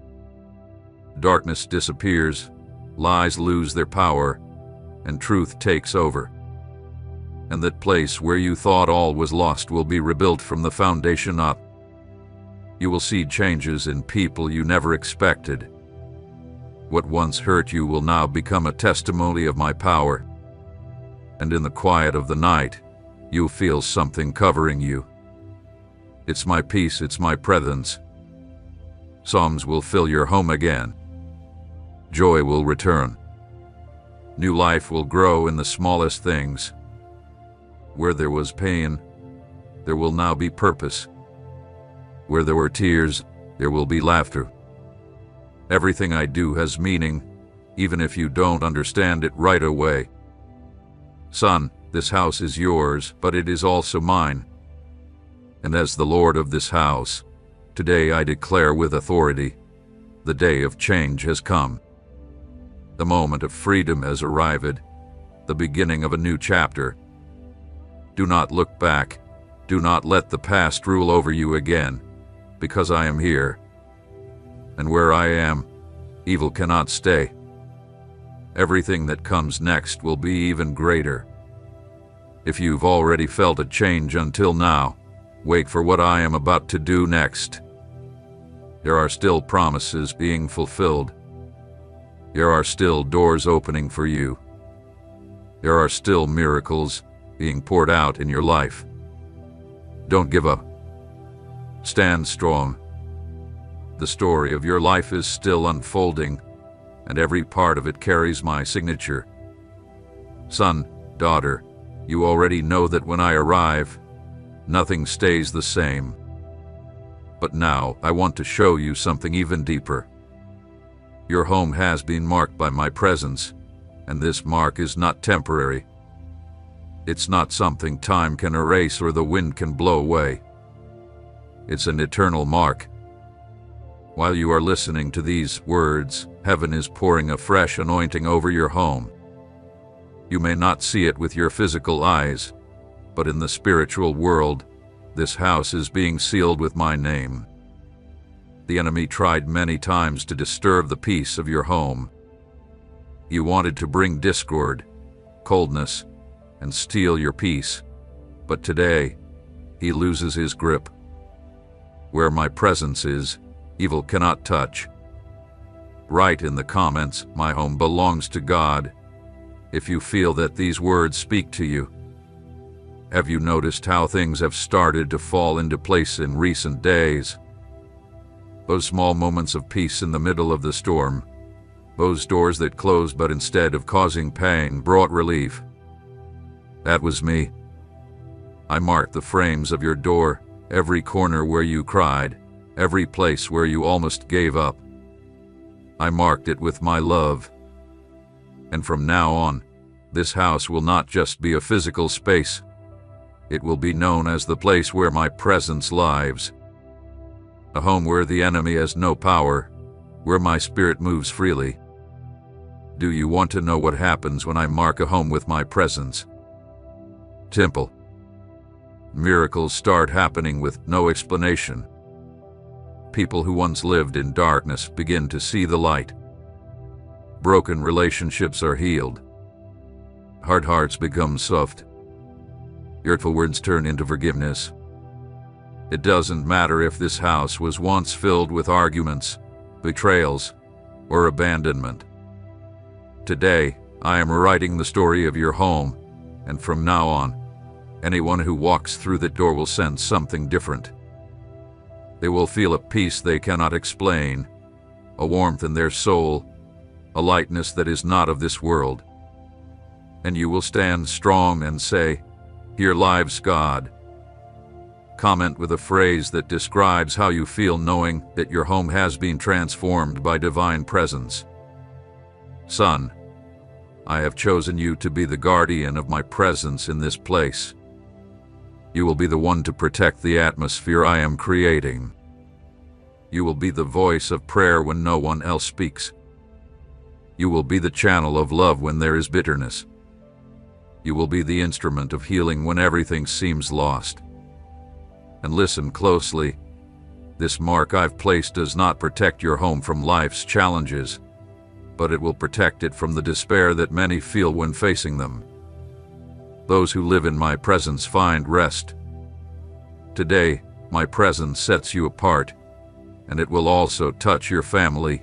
Darkness disappears, lies lose their power, and truth takes over. And that place where you thought all was lost will be rebuilt from the foundation up. You will see changes in people you never expected. What once hurt you will now become a testimony of my power. And in the quiet of the night, you'll feel something covering you. It's my peace, it's my presence. Psalms will fill your home again. Joy will return. New life will grow in the smallest things. Where there was pain, there will now be purpose. Where there were tears, there will be laughter. Everything I do has meaning, even if you don't understand it right away. Son, this house is yours, but it is also mine. And as the Lord of this house, today I declare with authority, the day of change has come. The moment of freedom has arrived, the beginning of a new chapter. Do not look back. Do not let the past rule over you again, because I am here. And where I am, evil cannot stay. Everything that comes next will be even greater. If you've already felt a change until now, wait for what I am about to do next. There are still promises being fulfilled. There are still doors opening for you. There are still miracles being poured out in your life. Don't give up. Stand strong. The story of your life is still unfolding, and every part of it carries my signature. Son, daughter, you already know that when I arrive, nothing stays the same. But now I want to show you something even deeper. Your home has been marked by my presence, and this mark is not temporary. It's not something time can erase or the wind can blow away. It's an eternal mark. While you are listening to these words, heaven is pouring a fresh anointing over your home. You may not see it with your physical eyes, but in the spiritual world, this house is being sealed with my name. The enemy tried many times to disturb the peace of your home. He wanted to bring discord, coldness, and steal your peace, but today, he loses his grip. Where my presence is, evil cannot touch. Write in the comments, "My home belongs to God," if you feel that these words speak to you. Have you noticed how things have started to fall into place in recent days? Those small moments of peace in the middle of the storm, those doors that closed but instead of causing pain brought relief. That was me. I marked the frames of your door, every corner where you cried, every place where you almost gave up. I marked it with my love. And from now on, this house will not just be a physical space. It will be known as the place where my presence lives. A home where the enemy has no power, where my spirit moves freely. Do you want to know what happens when I mark a home with my presence? Simple. Miracles start happening with no explanation. People who once lived in darkness begin to see the light. Broken relationships are healed. Hard hearts become soft. Hurtful words turn into forgiveness. It doesn't matter if this house was once filled with arguments, betrayals, or abandonment. Today, I am writing the story of your home, and from now on, anyone who walks through the door will sense something different. They will feel a peace they cannot explain, a warmth in their soul, a lightness that is not of this world. And you will stand strong and say, "Here lives God." Comment with a phrase that describes how you feel knowing that your home has been transformed by divine presence. Son, I have chosen you to be the guardian of my presence in this place. You will be the one to protect the atmosphere I am creating. You will be the voice of prayer when no one else speaks. You will be the channel of love when there is bitterness. You will be the instrument of healing when everything seems lost. And listen closely. This mark I've placed does not protect your home from life's challenges, but it will protect it from the despair that many feel when facing them. Those who live in my presence find rest. Today, my presence sets you apart, and it will also touch your family.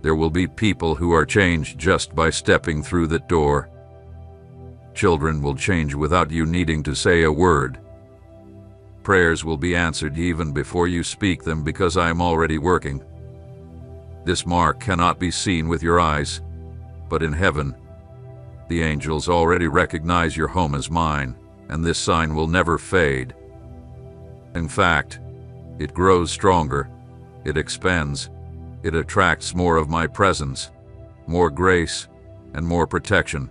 There will be people who are changed just by stepping through that door. Children will change without you needing to say a word. Prayers will be answered even before you speak them because I am already working. This mark cannot be seen with your eyes, but in heaven, the angels already recognize your home as mine, and this sign will never fade. In fact, it grows stronger, it expands, it attracts more of my presence, more grace, and more protection.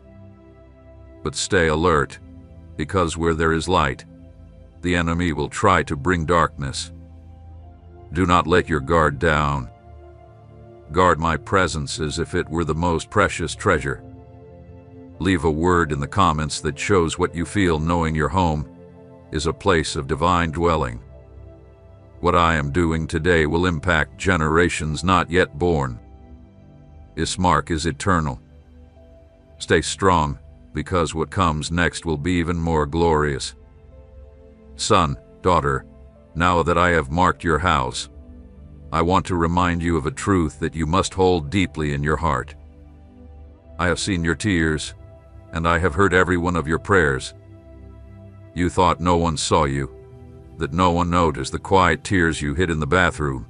But stay alert, because where there is light, the enemy will try to bring darkness. Do not let your guard down. Guard my presence as if it were the most precious treasure. Leave a word in the comments that shows what you feel knowing your home is a place of divine dwelling. What I am doing today will impact generations not yet born. This mark is eternal. Stay strong, because what comes next will be even more glorious. Son, daughter, now that I have marked your house, I want to remind you of a truth that you must hold deeply in your heart. I have seen your tears, and I have heard every one of your prayers. You thought no one saw you, that no one noticed the quiet tears you hid in the bathroom,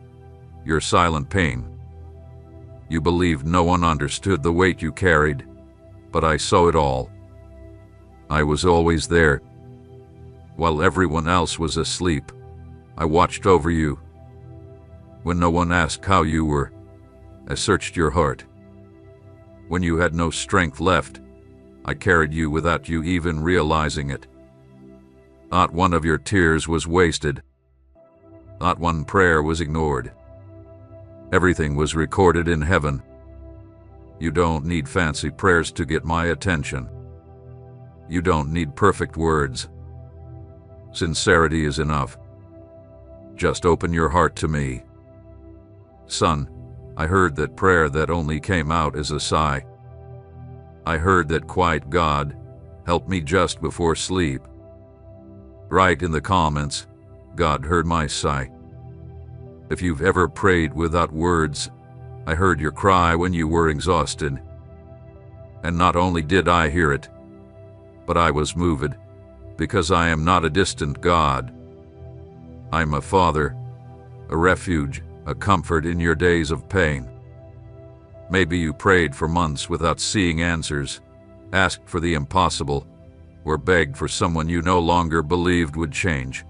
your silent pain. You believed no one understood the weight you carried, but I saw it all. I was always there. While everyone else was asleep, I watched over you. When no one asked how you were, I searched your heart. When you had no strength left, I carried you without you even realizing it. Not one of your tears was wasted. Not one prayer was ignored. Everything was recorded in heaven. You don't need fancy prayers to get my attention. You don't need perfect words. Sincerity is enough. Just open your heart to me. Son, I heard that prayer that only came out as a sigh. I heard that quiet God helped me just before sleep. Write in the comments, God heard my sigh. If you've ever prayed without words, I heard your cry when you were exhausted. And not only did I hear it, but I was moved, because I am not a distant God. I'm a Father, a refuge, a comfort in your days of pain. Maybe you prayed for months without seeing answers, asked for the impossible, or begged for someone you no longer believed would change.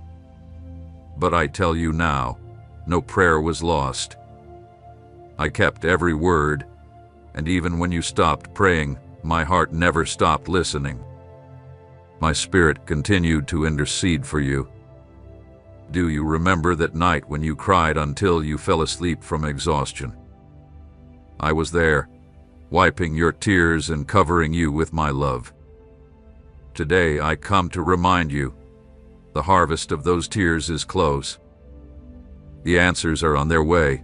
But I tell you now, no prayer was lost. I kept every word, and even when you stopped praying, my heart never stopped listening. My spirit continued to intercede for you. Do you remember that night when you cried until you fell asleep from exhaustion? I was there, wiping your tears and covering you with my love. Today I come to remind you, the harvest of those tears is close. The answers are on their way.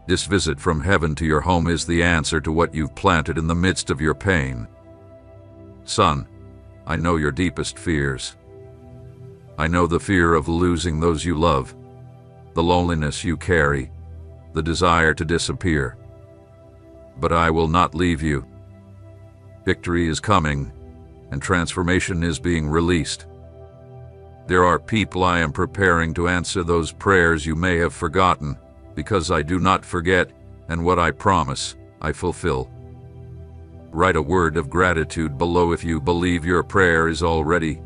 This visit from heaven to your home is the answer to what you've planted in the midst of your pain. Son, I know your deepest fears. I know the fear of losing those you love, the loneliness you carry, the desire to disappear. But I will not leave you. Victory is coming, and transformation is being released. There are people I am preparing to answer those prayers you may have forgotten, because I do not forget, and what I promise, I fulfill. Write a word of gratitude below if you believe your prayer is already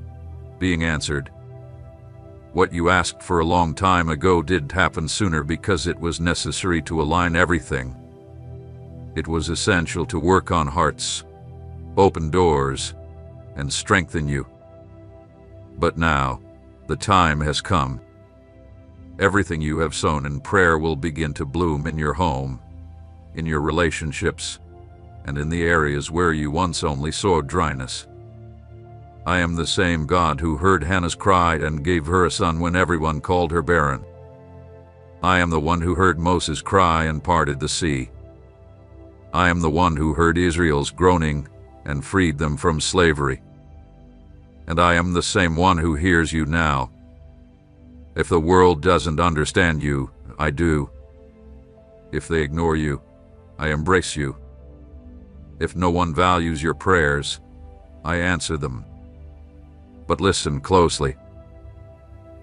being answered. What you asked for a long time ago did happen sooner because it was necessary to align everything. It was essential to work on hearts, open doors, and strengthen you. But now, the time has come. Everything you have sown in prayer will begin to bloom in your home, in your relationships, and in the areas where you once only saw dryness. I am the same God who heard Hannah's cry and gave her a son when everyone called her barren. I am the one who heard Moses cry and parted the sea. I am the one who heard Israel's groaning and freed them from slavery. And I am the same one who hears you now. If the world doesn't understand you, I do. If they ignore you, I embrace you. If no one values your prayers, I answer them. But listen closely.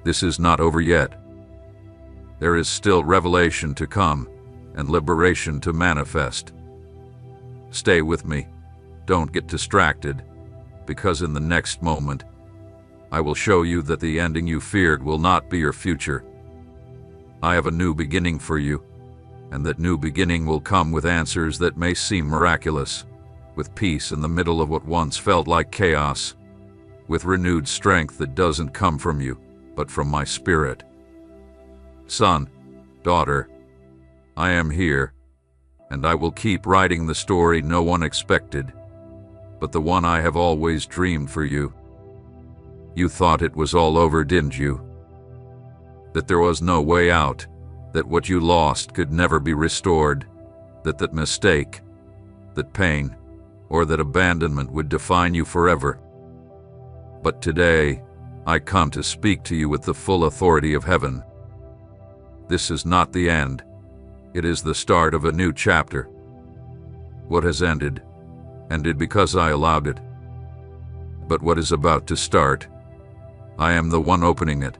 This is not over yet. There is still revelation to come and liberation to manifest. Stay with me. Don't get distracted, because in the next moment, I will show you that the ending you feared will not be your future. I have a new beginning for you, and that new beginning will come with answers that may seem miraculous, with peace in the middle of what once felt like chaos, with renewed strength that doesn't come from you, but from my Spirit. Son, daughter, I am here, and I will keep writing the story no one expected, but the one I have always dreamed for you. You thought it was all over, didn't you? That there was no way out, that what you lost could never be restored, that mistake, that pain, or that abandonment would define you forever. But today, I come to speak to you with the full authority of heaven. This is not the end. It is the start of a new chapter. What has ended because I allowed it. But what is about to start, I am the one opening it.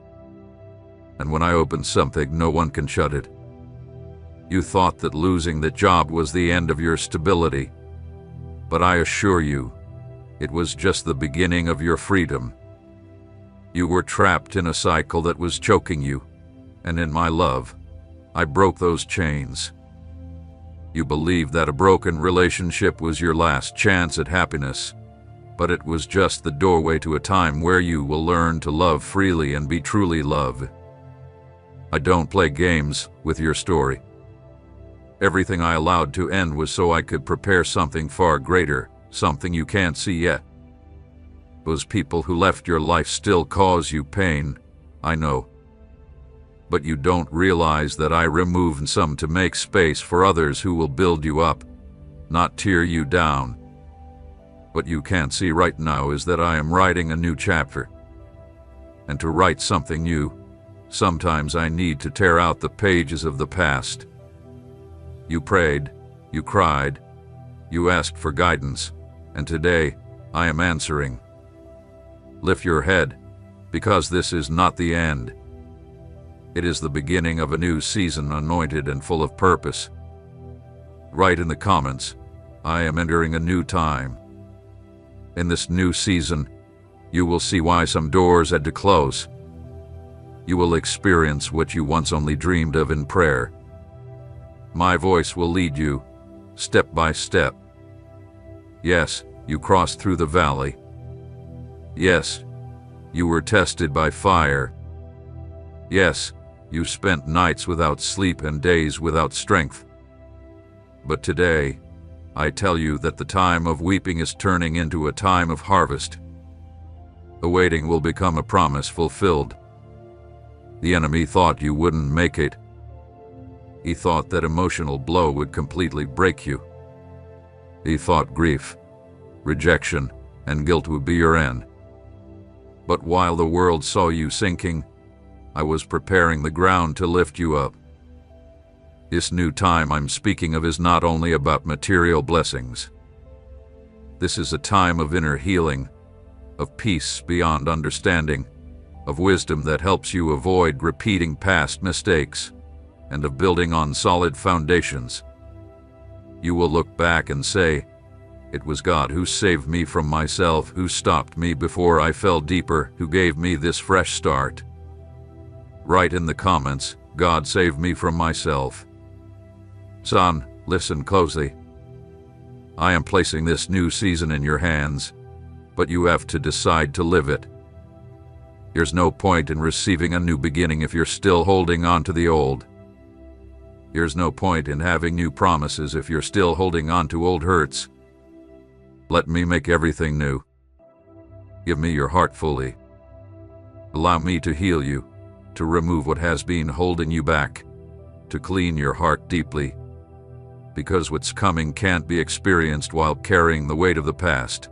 And when I open something, no one can shut it. You thought that losing the job was the end of your stability. But I assure you, it was just the beginning of your freedom. You were trapped in a cycle that was choking you, and in my love, I broke those chains. You believed that a broken relationship was your last chance at happiness, but it was just the doorway to a time where you will learn to love freely and be truly loved. I don't play games with your story. Everything I allowed to end was so I could prepare something far greater, something you can't see yet. Those people who left your life still cause you pain, I know. But you don't realize that I removed some to make space for others who will build you up, not tear you down. What you can't see right now is that I am writing a new chapter. And to write something new, sometimes I need to tear out the pages of the past. You prayed, you cried, you asked for guidance, and today I am answering. Lift your head, because this is not the end. It is the beginning of a new season, anointed and full of purpose. Write in the comments, I am entering a new time. In this new season, you will see why some doors had to close. You will experience what you once only dreamed of in prayer. My voice will lead you, step by step. Yes, you crossed through the valley. Yes, you were tested by fire. Yes, you spent nights without sleep and days without strength. But today, I tell you that the time of weeping is turning into a time of harvest. The waiting will become a promise fulfilled. The enemy thought you wouldn't make it. He thought that emotional blow would completely break you. He thought grief, rejection, and guilt would be your end. But while the world saw you sinking, I was preparing the ground to lift you up. This new time I'm speaking of is not only about material blessings. This is a time of inner healing, of peace beyond understanding, of wisdom that helps you avoid repeating past mistakes, and of building on solid foundations. You will look back and say, it was God who saved me from myself, who stopped me before I fell deeper, who gave me this fresh start. Write in the comments, God saved me from myself. Son, listen closely. I am placing this new season in your hands, but you have to decide to live it. There's no point in receiving a new beginning if you're still holding on to the old. There's no point in having new promises if you're still holding on to old hurts. Let me make everything new. Give me your heart fully. Allow me to heal you, to remove what has been holding you back, to clean your heart deeply, because what's coming can't be experienced while carrying the weight of the past.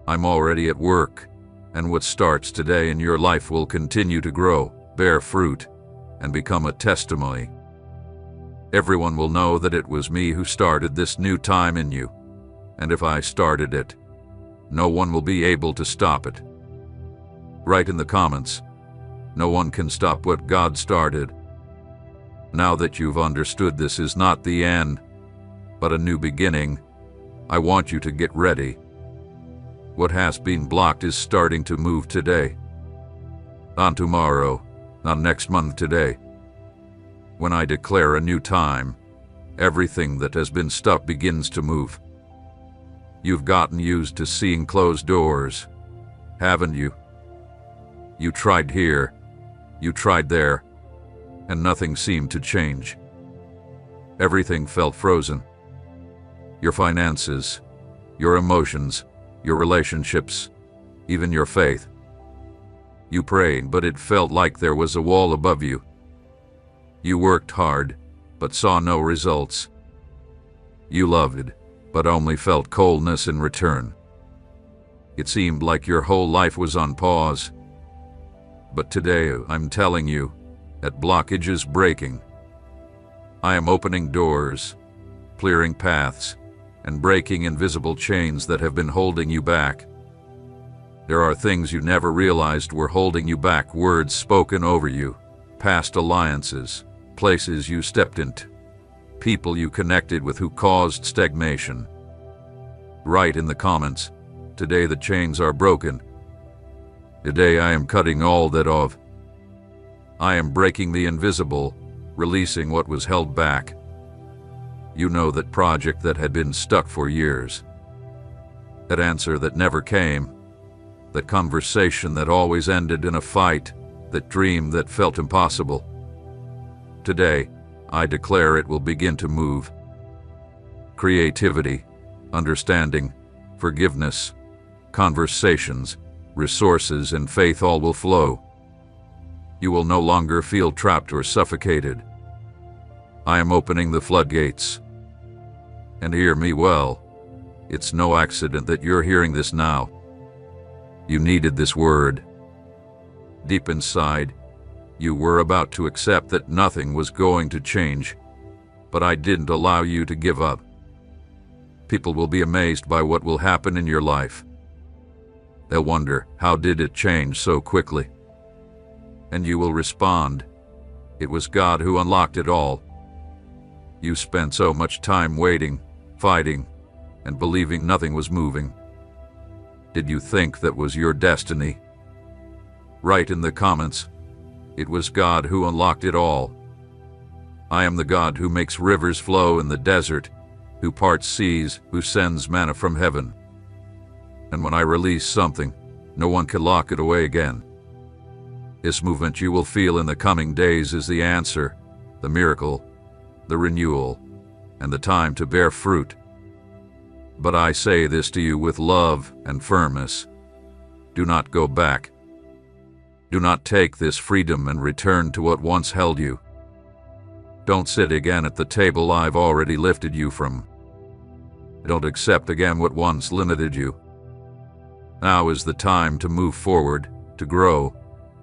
I'm already at work, and what starts today in your life will continue to grow, bear fruit, and become a testimony. Everyone will know that it was me who started this new time in you. And if I started it, no one will be able to stop it. Write in the comments, no one can stop what God started. Now that you've understood this is not the end, but a new beginning, I want you to get ready. What has been blocked is starting to move today. Not tomorrow, not next month, today. When I declare a new time, everything that has been stuck begins to move. You've gotten used to seeing closed doors, haven't you? You tried here, you tried there, and nothing seemed to change. Everything felt frozen. Your finances, your emotions, your relationships, even your faith. You prayed, but it felt like there was a wall above you. You worked hard, but saw no results. You loved, but only felt coldness in return. It seemed like your whole life was on pause. But today, I'm telling you, that blockage is breaking. I am opening doors, clearing paths, and breaking invisible chains that have been holding you back. There are things you never realized were holding you back, words spoken over you, past alliances, places you stepped into, people you connected with who caused stagnation. Write in the comments, today the chains are broken. Today I am cutting all that off. I am breaking the invisible, releasing what was held back. You know that project that had been stuck for years. That answer that never came. That conversation that always ended in a fight. That dream that felt impossible. Today, I declare it will begin to move. Creativity, understanding, forgiveness, conversations, resources, and faith all will flow. You will no longer feel trapped or suffocated. I am opening the floodgates. And hear me well, it's no accident that you're hearing this now. You needed this word. Deep inside, you were about to accept that nothing was going to change, but I didn't allow you to give up. People will be amazed by what will happen in your life. They'll wonder, how did it change so quickly? And you will respond, it was God who unlocked it all. You spent so much time waiting, fighting, and believing nothing was moving. Did you think that was your destiny? Write in the comments, it was God who unlocked it all. I am the God who makes rivers flow in the desert, who parts seas, who sends manna from heaven. And when I release something, no one can lock it away again. This movement you will feel in the coming days is the answer, the miracle, the renewal, and the time to bear fruit. But I say this to you with love and firmness. Do not go back. Do not take this freedom and return to what once held you. Don't sit again at the table I've already lifted you from. Don't accept again what once limited you. Now is the time to move forward, to grow,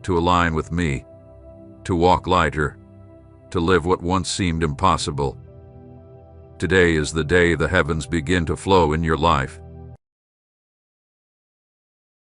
to align with me, to walk lighter, to live what once seemed impossible. Today is the day the heavens begin to flow in your life.